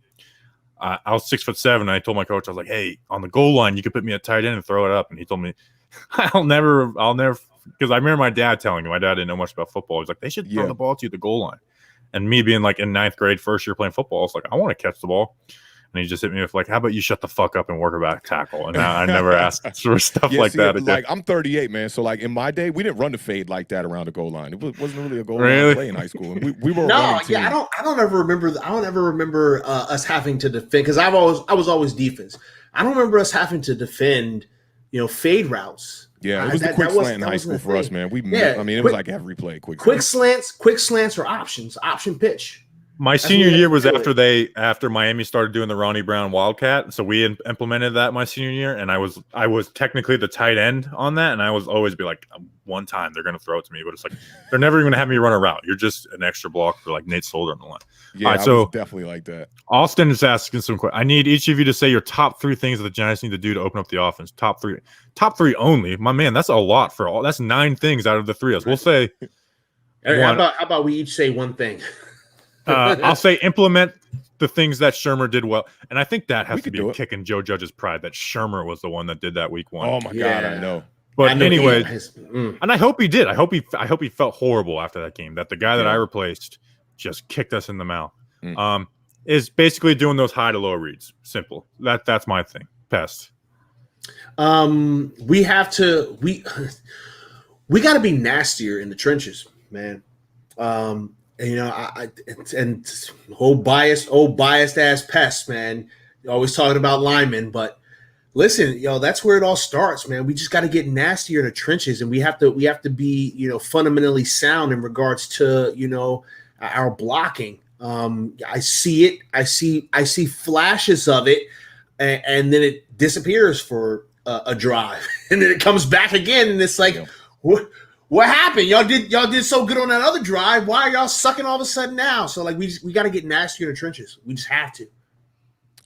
I was 6'7", and I told my coach, I was like, hey, on the goal line, you could put me at tight end and throw it up. And he told me, I'll never, because I remember my dad telling me, my dad didn't know much about football. He was like, they should throw Yeah. the ball to you at the goal line. And me being like in 9th grade, first year playing football, I was like, I want to catch the ball. And he just hit me with like, how about you shut the fuck up and work a back tackle? And I never asked for stuff like see, that again. like, I'm 38, man. So, like, in my day, we didn't run the fade like that around the goal line. It wasn't really a goal Really? line play in high school. And we were a No, running team. yeah, I don't ever remember us having to defend, because I was always defense. I don't remember us having to defend, fade routes. Yeah, it was the That quick was- slant in that high was school the for us, thing. man. Yeah, I mean, it quick- was like every play, quick Quick slants or options, option pitch. My That's senior what we year had was to do after Miami started doing the Ronnie Brown Wildcat, so we implemented that my senior year, and I was technically the tight end on that, and I was always be like, one time they're gonna throw it to me, but it's like they're never even gonna have me run a route. You're just an extra block for like Nate Solder on the line. Yeah, All right, I so was definitely like that. Austin is asking some questions. I need each of you to say your top 3 things that the Giants need to do to open up the offense. Top three only. My man, that's a lot for all. That's 9 things out of the 3 of us. We'll say. How about we each say one thing? I'll say implement the things that Shermer did well, and I think that We has to could be do a it. kick in Joe Judge's pride that Shermer was the one that did that week 1. Oh my God, Yeah. I know. But I know anyway, he- and I hope he did. I hope he felt horrible after that game. That the guy that Yeah. I replaced just kicked us in the mouth. Mm. Is basically doing those high to low reads. Simple. That's my thing. Pest. we have to we got to be nastier in the trenches, man. And old biased ass pests, man. You're always talking about linemen, but listen, that's where it all starts, man. We just got to get nastier in the trenches, and we have to be, fundamentally sound in regards to, our blocking. I see it. I see flashes of it, and then it disappears for a drive, and then it comes back again, and it's like, Yeah. what happened? Y'all did so good on that other drive. Why are y'all sucking all of a sudden now? So like we got to get nastier in the trenches. We just have to.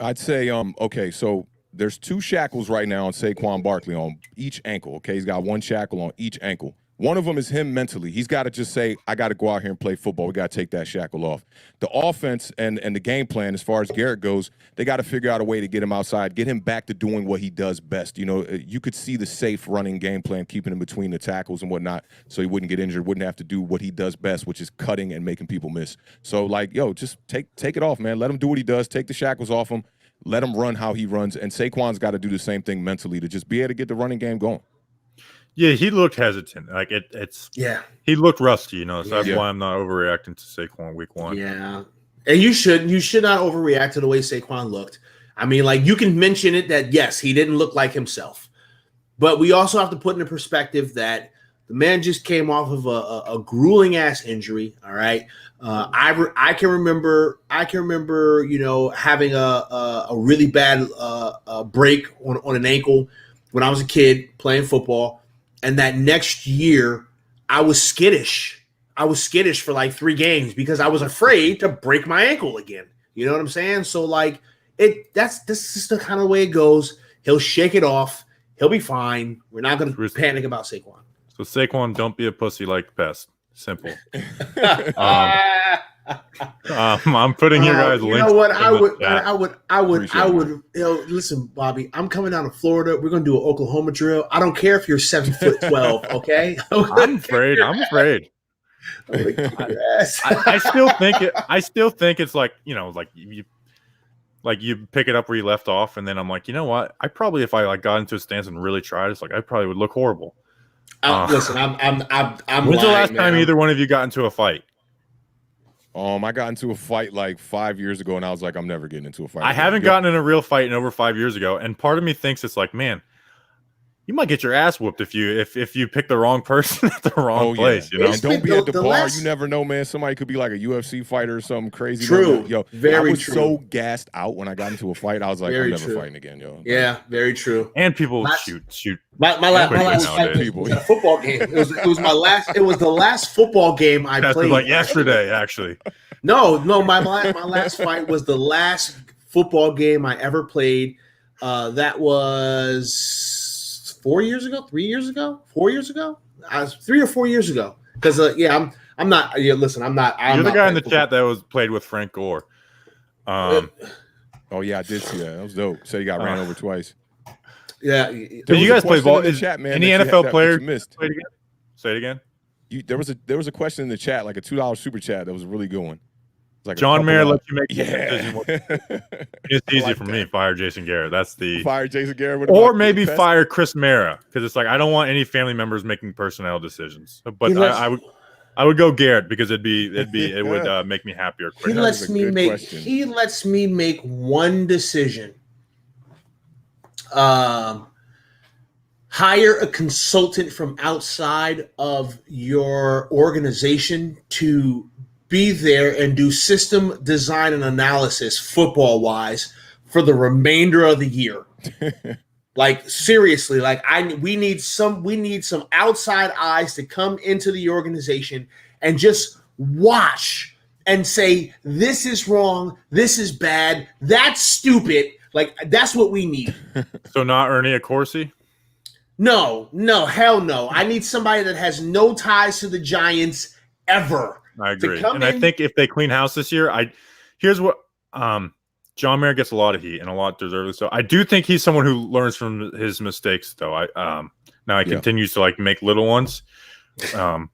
I'd say, okay, so there's 2 shackles right now on Saquon Barkley on each ankle. Okay, he's got 1 shackle on each ankle. One of them is him mentally. He's got to just say, I got to go out here and play football. We got to take that shackle off. The offense and the game plan, as far as Garrett goes, they got to figure out a way to get him outside, get him back to doing what he does best. You know, you could see the safe running game plan, keeping him between the tackles and whatnot, so he wouldn't get injured, wouldn't have to do what he does best, which is cutting and making people miss. So, like, yo, just take it off, man. Let him do what he does. Take the shackles off him. Let him run how he runs. And Saquon's got to do the same thing mentally to just be able to get the running game going. Yeah, he looked hesitant. Like he looked rusty, you know. So that's why I'm not overreacting to Saquon week 1. Yeah, and you should not overreact to the way Saquon looked. I mean, like, you can mention it that yes, he didn't look like himself, but we also have to put into perspective that the man just came off of a grueling ass injury. All right, I can remember, you know, having a really bad break on an ankle when I was a kid playing football. And that next year, I was skittish. For like 3 games because I was afraid to break my ankle again. You know what I'm saying? So, like, this is the kind of way it goes. He'll shake it off. He'll be fine. We're not going to panic about Saquon. So, Saquon, don't be a pussy like Pest. Simple. I'm putting your guys' links. You know what? I would. You know, listen, Bobby. I'm coming down to Florida. We're gonna do an Oklahoma drill. I don't care if you're 7'12". Okay. I'm afraid. I still think it's like, you know, like you pick it up where you left off, and then I'm like, you know what? I probably, if I like got into a stance and really tried, it's like I probably would look horrible. Listen, I'm. When's the last time either one of you got into a fight? I got into a fight like 5 years ago, and I was like, I'm never getting into a fight. I haven't gotten in a real fight in over 5 years ago, and part of me thinks it's like, man, you might get your ass whooped if you pick the wrong person at the wrong place. You know, and don't be at the bar. You never know, man. Somebody could be like a UFC fighter or something crazy. True. Yo, very I was true. So gassed out when I got into a fight. I was like, very I'm never true. fighting again, yo. Yeah, very true. And people shoot. My last fight was a football game. It was my last. It was the last football game I played. Like yesterday, actually. No. My last fight was the last football game I ever played. That was 4 years ago, 3 years ago, 4 years ago. I was 3 or 4 years ago. Because I'm not. Yeah, listen, I'm not. You're the guy in the chat that was played with Frank Gore. Oh yeah, I did see that. That was dope. Said he got ran over twice. Yeah. Did you guys play ball? In the chat, man, any NFL player missed? Play it again? Say it again. There was a question in the chat, like a $2 super chat that was really good one. Like John Mayer lets you make the decision. It's easy for me. Fire Jason Garrett. That's the fire Jason Garrett. Or maybe fire Chris Mara, because it's like I don't want any family members making personnel decisions. But I would go Garrett because it would make me happier. He lets me make one decision. Hire a consultant from outside of your organization to be there and do system design and analysis football wise for the remainder of the year. Like, seriously, like we need some outside eyes to come into the organization and just watch and say, this is wrong, this is bad, that's stupid. Like, that's what we need. So not Ernie Accorsi? No, hell no. I need somebody that has no ties to the Giants ever. I agree. I think if they clean house this year, here's what John Mayer gets a lot of heat and a lot deservedly so. I do think he's someone who learns from his mistakes, though. Now he continues to like make little ones,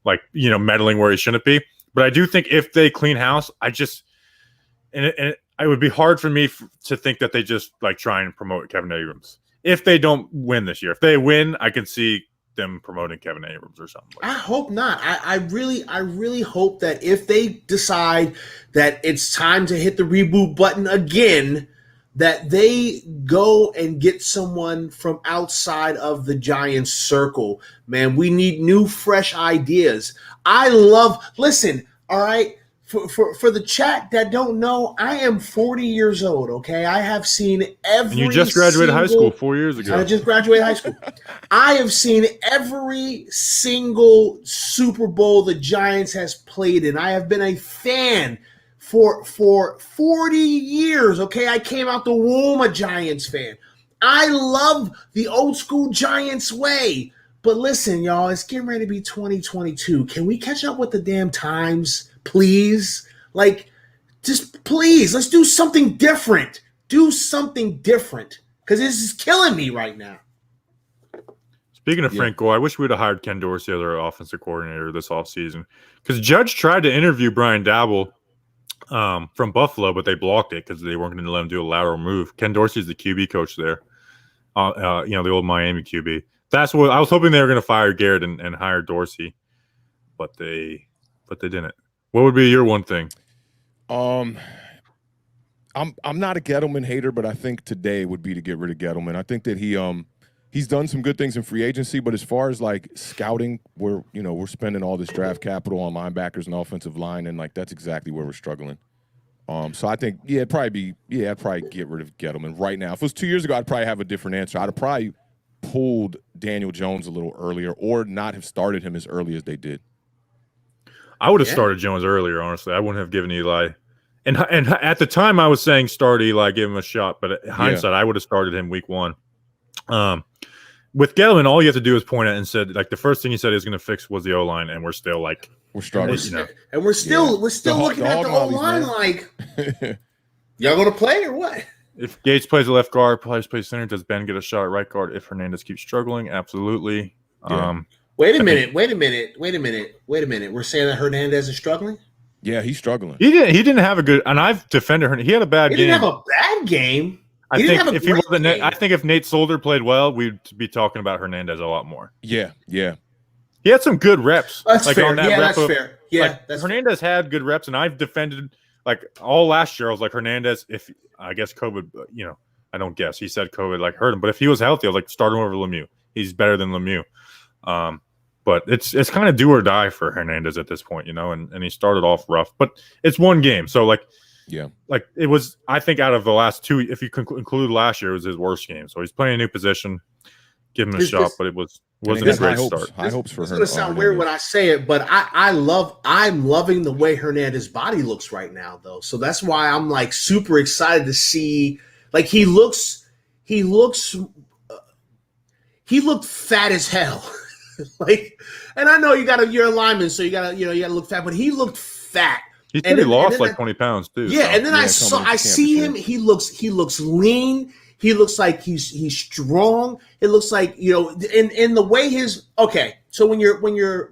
like, you know, meddling where he shouldn't be. But I do think if they clean house, it would be hard for me to think that they just like try and promote Kevin Abrams. If they don't win this year, if they win, I can see them promoting Kevin Abrams or something. I hope not. I really hope that if they decide that it's time to hit the reboot button again, that they go and get someone from outside of the Giants circle. Man, we need new, fresh ideas. Listen, all right, for the chat that don't know, I am 40 years old, okay? I have seen every. And you just graduated high school 4 years ago. I just graduated high school. I have seen every single Super Bowl the Giants has played in. I have been a fan for 40 years, okay? I came out the womb a Giants fan. I love the old school Giants way. But listen, y'all, it's getting ready to be 2022. Can we catch up with the damn times, please? Like, just please, let's do something different. Do something different. Because this is killing me right now. Speaking of Frank Gore, I wish we would have hired Ken Dorsey as our offensive coordinator this offseason. Because Judge tried to interview Brian Dabble from Buffalo, but they blocked it because they weren't going to let him do a lateral move. Ken Dorsey's the QB coach there. The old Miami QB. That's what I was hoping they were going to fire Garrett and hire Dorsey, but they didn't. What would be your one thing? I'm not a Gettleman hater, but I think today would be to get rid of Gettleman. I think that he's done some good things in free agency, but as far as like scouting, we're spending all this draft capital on linebackers and offensive line, and like that's exactly where we're struggling. So I think I'd probably get rid of Gettleman right now. If it was 2 years ago, I'd probably have a different answer. I'd have probably pulled Daniel Jones a little earlier, or not have started him as early as they did. I would have started Jones earlier, honestly. I wouldn't have given Eli. And at the time, I was saying start Eli, give him a shot. But in hindsight, I would have started him week one. With Gettleman, all you have to do is point at and said, like, the first thing he said he was going to fix was the O-line, and we're still like we're struggling. And we're still looking at the O-line like, y'all going to play or what? If Gates plays a left guard, Price plays center, does Ben get a shot at right guard? If Hernandez keeps struggling, absolutely. Yeah. Wait a minute. We're saying that Hernandez is struggling? Yeah, he's struggling. He didn't have a good, and I've defended Hernandez. He had a bad game. He didn't have a bad game. I think if Nate Solder played well, we'd be talking about Hernandez a lot more. Yeah. He had some good reps. That's like fair. On that that's fair. Yeah, like Hernandez had good reps, and I've defended like all last year. I was like, Hernandez, if I guess COVID, I don't guess. He said COVID like hurt him, but if he was healthy, I was like, start him over Lemieux. He's better than Lemieux. But it's kind of do or die for Hernandez at this point, and he started off rough, but it's one game. So like it was, I think out of the last two, if you include last year, it was his worst game. So he's playing a new position, give him a shot, but it wasn't a great start. High hopes for It's going to sound weird when I say it, but I'm loving the way Hernandez's body looks right now, though. So that's why I'm like super excited to see, like he looked fat as hell. Like, and I know you're a lineman, so you gotta look fat, but he looked fat. He lost like 20 pounds too. Yeah, so. And then I see him. He looks lean. He looks like he's strong. It looks like in the way his So when you're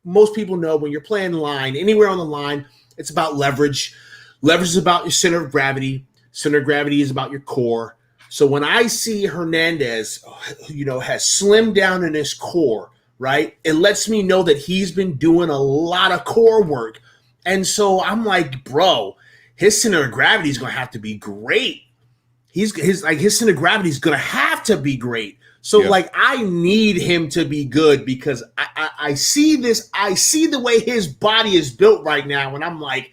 most people know when you're playing line anywhere on the line, it's about leverage. Leverage is about your center of gravity. Center of gravity is about your core. So when I see Hernandez, has slimmed down in his core, right? It lets me know that he's been doing a lot of core work. And so I'm like, bro, his center of gravity is going to have to be great. His center of gravity is going to have to be great. So I need him to be good because I see this. I see the way his body is built right now. And I'm like,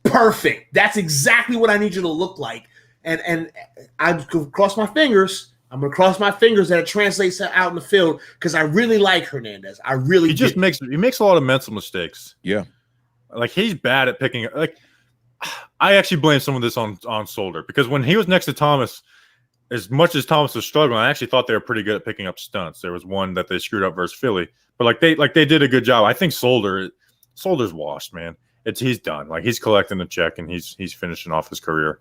perfect. That's exactly what I need you to look like. And I cross my fingers. I'm gonna cross my fingers that it translates out in the field because I really like Hernandez. He makes a lot of mental mistakes. Yeah, like he's bad at picking. Like I actually blame some of this on Solder because when he was next to Thomas, as much as Thomas was struggling, I actually thought they were pretty good at picking up stunts. There was one that they screwed up versus Philly, but they did a good job. I think Solder's washed, man. He's done. Like he's collecting the check and he's finishing off his career.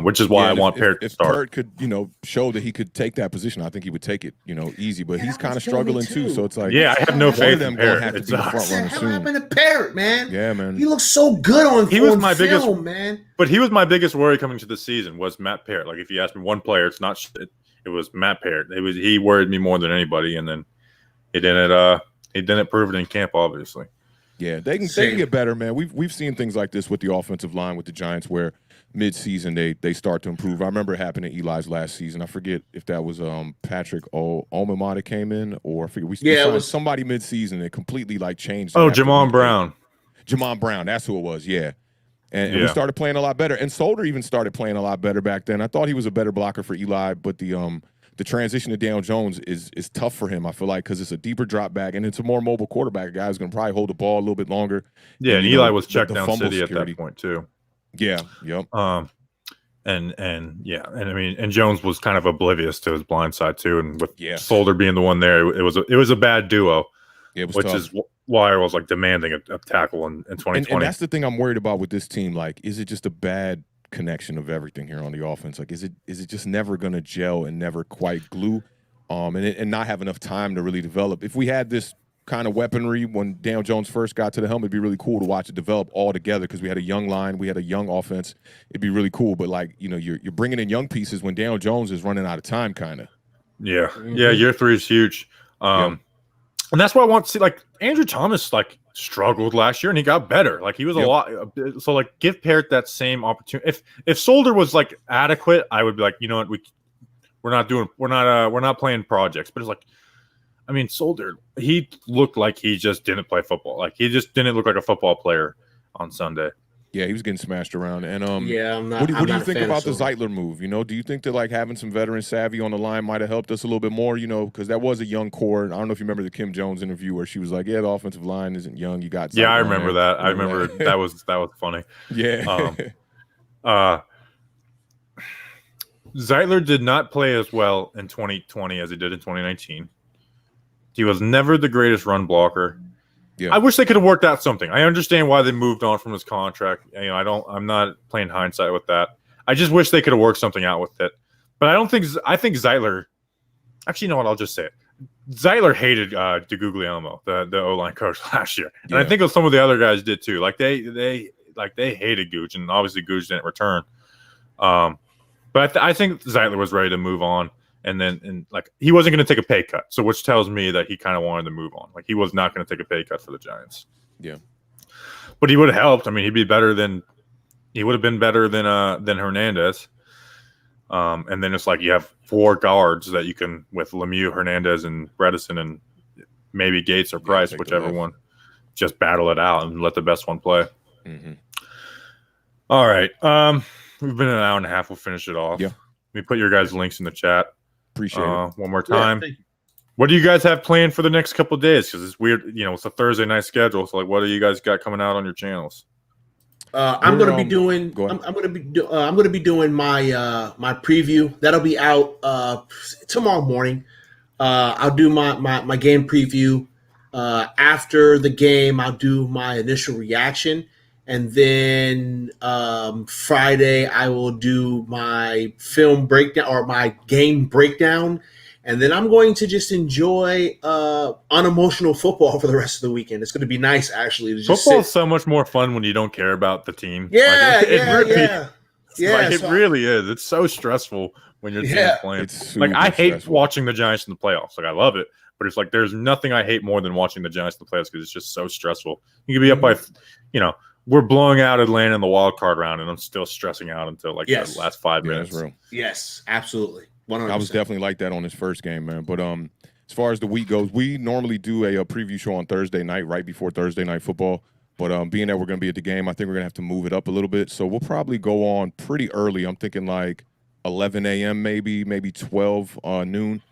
Which is why I want Parrott to start. If Parrott could, show that he could take that position, I think he would take it, easy. But he's kind of struggling too. So it's like, I have no faith in Parrott. Have to be the front runner soon. What happened to Parrott, man? Yeah, man. He looks so good on film, man. But he was my biggest worry coming to the season was Matt Parrott. Like if you ask me one player, it was Matt Parrott. He worried me more than anybody, and then he didn't prove it in camp, obviously. Yeah, they can get better, man. We've seen things like this with the offensive line with the Giants where mid-season they start to improve. I remember it happened to Eli's last season. I forget if that was Patrick Omamada came in or I forget it was somebody mid-season that completely changed. Jamon Brown. Jamon Brown, that's who it was, yeah. And we started playing a lot better. And Solder even started playing a lot better back then. I thought he was a better blocker for Eli, but the transition to Daniel Jones is tough for him, I feel like, because it's a deeper drop back and it's a more mobile quarterback. A guy who's going to probably hold the ball a little bit longer. Yeah, and Eli was checked down city at that point too. Yeah, yep. And I mean, and Jones was kind of oblivious to his blind side too, and with Solder being the one there, it was a bad duo. Yeah, it was which tough. is why I was like demanding a tackle in 2020. And that's the thing I'm worried about with this team. Like, is it just a bad connection of everything here on the offense? Like, is it just never going to gel and never quite glue, and not have enough time to really develop? If we had this kind of weaponry when Daniel Jones first got to the helm, it'd be really cool to watch it develop all together because we had a young line, we had a young offense. It'd be really cool. But like, you're bringing in young pieces when Daniel Jones is running out of time, kind of. Yeah, year 3 is huge. And that's why I want to see, like, Andrew Thomas, like, struggled last year and he got better. Like, he was a lot. So, like, give Parrott that same opportunity. If Solder was, like, adequate, I would be like, you know what, we're not playing projects. But it's like, I mean, Solder, he looked like he just didn't play football. Like, he just didn't look like a football player on Sunday. Yeah, he was getting smashed around. And I'm not. What do you think about the Zeitler move? Do you think that like having some veteran savvy on the line might have helped us a little bit more? Because that was a young core. I don't know if you remember the Kim Jones interview where she was like, "Yeah, the offensive line isn't young. You got." Yeah, I remember that. I remember that was funny. Yeah. Zeitler did not play as well in 2020 as he did in 2019. He was never the greatest run blocker. Yeah. I wish they could have worked out something. I understand why they moved on from his contract. I'm not playing hindsight with that. I just wish they could have worked something out with it. But I think Zeitler. Actually, you know what? I'll just say it. Zeitler hated DeGuglielmo, the O-line coach last year, and I think some of the other guys did too. Like they hated Gooch, and obviously Gooch didn't return. But I think Zeitler was ready to move on. And he wasn't going to take a pay cut, so which tells me that he kind of wanted to move on. Like he was not going to take a pay cut for the Giants. Yeah, but he would have helped. I mean, he would have been better than Hernandez. And then it's like you have 4 guards that you can with Lemieux, Hernandez, and Bredesen, and maybe Gates or Price, whichever one. Just battle it out and let the best one play. Mm-hmm. All right, we've been an hour and a half. We'll finish it off. Yeah, let me put your guys' links in the chat. Appreciate it. One more time. Yeah, what do you guys have planned for the next couple of days? Because it's weird, it's a Thursday night schedule. So, like, what do you guys got coming out on your channels? I'm going to be doing. I'm going to be doing my my preview. That'll be out tomorrow morning. I'll do my game preview. After the game, I'll do my initial reaction. And then Friday, I will do my film breakdown or my game breakdown. And then I'm going to just enjoy unemotional football for the rest of the weekend. It's going to be nice, actually. To just Football's so much more fun when you don't care about the team. Yeah, it really is. It's so stressful when your team's playing. Like, I hate watching the Giants in the playoffs. Like, I love it. But it's like there's nothing I hate more than watching the Giants in the playoffs because it's just so stressful. You can be up by, we're blowing out Atlanta in the wild card round, and I'm still stressing out until the last 5 minutes. That's real. Yes, absolutely. 100%. I was definitely like that on his first game, man. But as far as the week goes, we normally do a preview show on Thursday night, right before Thursday night football. But being that we're going to be at the game, I think we're going to have to move it up a little bit. So we'll probably go on pretty early. I'm thinking like 11 a.m. maybe 12 noon.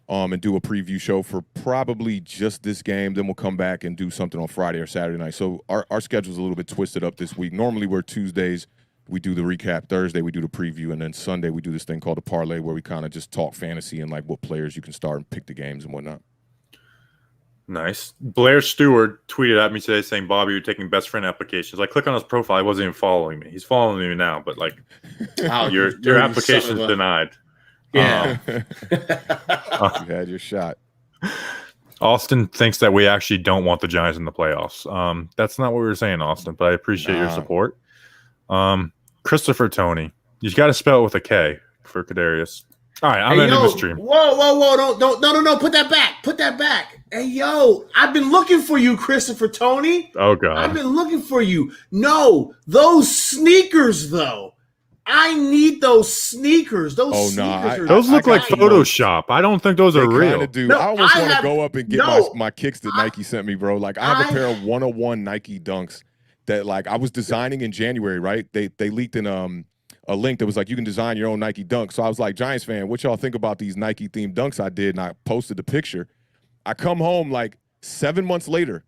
And do a preview show for probably just this game. Then we'll come back and do something on Friday or Saturday night. So our schedule's a little bit twisted up this week. Normally we're Tuesdays, we do the recap. Thursday we do the preview. And then Sunday we do this thing called a parlay where we kind of just talk fantasy and like what players you can start and pick the games and whatnot. Nice. Blair Stewart tweeted at me today saying, Bobby, you're taking best friend applications. I click on his profile. He wasn't even following me. He's following me now, but like your application is denied. Yeah. You had your shot. Austin thinks that we actually don't want the Giants in the playoffs. That's not what we were saying, Austin, but I appreciate your support. Christopher Toney. You got to spell it with a K for Kadarius. All right, I'm ending the stream. Whoa. No. Put that back. Hey, yo, I've been looking for you, Christopher Toney. Oh, God. I've been looking for you. No, those sneakers, though. I need those sneakers. Those look like Photoshop. I don't think those are real. No, I almost want to go up and get my kicks that Nike sent me, bro. Like, I have a pair of 101 Nike Dunks that, like, I was designing in January, right? They leaked in a link that was like, you can design your own Nike Dunk. So I was like, Giants fan, what y'all think about these Nike-themed Dunks I did? And I posted the picture. I come home, like, 7 months later,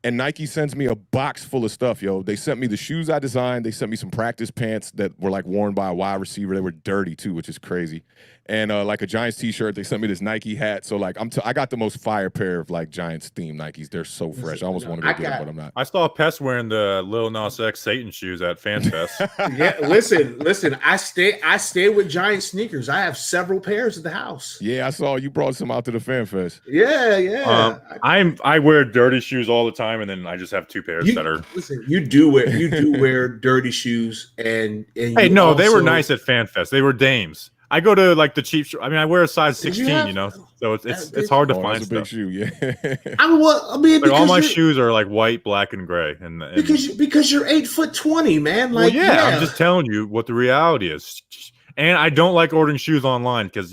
And Nike sends me a box full of stuff, yo. They sent me the shoes I designed. They sent me some practice pants that were like worn by a wide receiver. They were dirty too, which is crazy. And like a Giants t-shirt. They sent me this Nike hat. So like I got the most fire pair of like Giants themed Nikes. They're so fresh. I almost want to go get them, but I'm not. I saw Pest wearing the Lil Nas X Satan shoes at FanFest. Yeah, listen. I stay with Giant sneakers. I have several pairs at the house. Yeah, I saw you brought some out to the FanFest. Yeah. I wear dirty shoes all the time, and then I just have two pairs that are. Listen, you do wear dirty shoes, and Hey, no, they were nice at FanFest. They were dames. I go to like the cheap. I mean, I wear a size 16, you know, so it's hard to find that's a stuff. big shoe, yeah. I mean, like all my shoes are like white, black, and gray, and because you're 8'20", man. Like, well, yeah, I'm just telling you what the reality is. And I don't like ordering shoes online because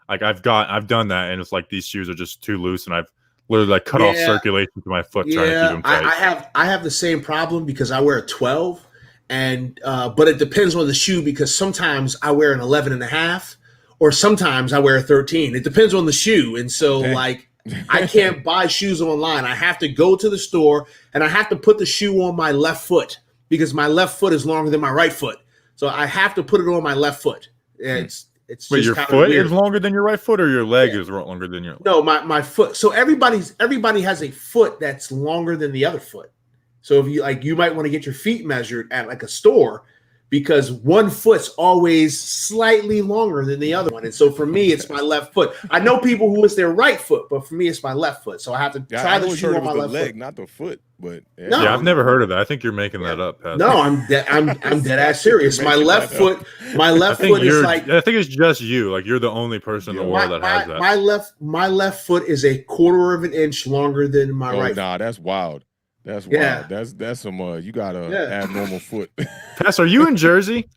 I've done that, and it's like these shoes are just too loose, and I've literally like cut off circulation to my foot trying to keep them tight. I have the same problem because I wear a 12. And but it depends on the shoe because sometimes I wear an 11.5 or sometimes I wear a 13. It depends on the shoe. And so like I can't buy shoes online. I have to go to the store and I have to put the shoe on my left foot because my left foot is longer than my right foot. So I have to put it on my left foot. It's Wait, your foot is longer than your right foot, or your leg is longer than your left? No, my foot. So everybody has a foot that's longer than the other foot. So if you might want to get your feet measured at like a store because one foot's always slightly longer than the other one. And so for me, it's my left foot. I know people who it's their right foot, but for me, it's my left foot. So I have to try the shoe on my left leg, foot. not the foot, but yeah, I've never heard of that. I think you're making that up, Pat. No, I'm dead ass serious. My left foot is like. I think it's just you. Like you're the only person in the world that has that. My left foot is a quarter of an inch longer than my right. Nah, that's wild. That's wild. That's some you got a abnormal foot. Tess, are you in Jersey?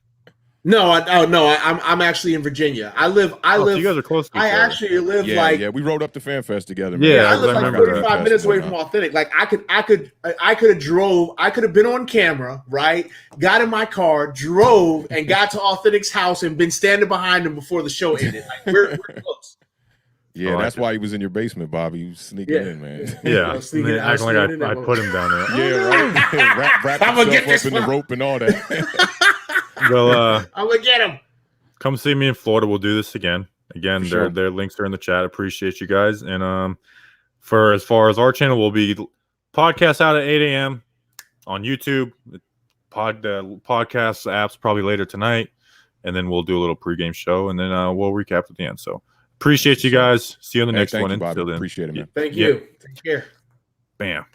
No, I'm actually in Virginia. I live. So you guys are close to each other. I actually live we rode up to FanFest together. Man. Yeah, I live like 45 minutes away from Authentic. Like I could have been on camera, right? Got in my car, drove, and got to Authentic's house and been standing behind him before the show ended. Like we're close. Yeah, that's why he was in your basement, Bobby. You sneaking in, man. Yeah, acting like I put him down there. Yeah, right. Wrap yourself up in the rope and all that. Well, I'm gonna get him. Come see me in Florida. We'll do this again. Their links are in the chat. Appreciate you guys. And for as far as our channel, we'll be podcast out at 8 a.m. on YouTube. Podcast apps probably later tonight, and then we'll do a little pregame show, and then we'll recap at the end. So. Appreciate you guys. See you on the next one. Thank you, Bobby. Until then. Appreciate it, man. Thank you. Take care. Bam.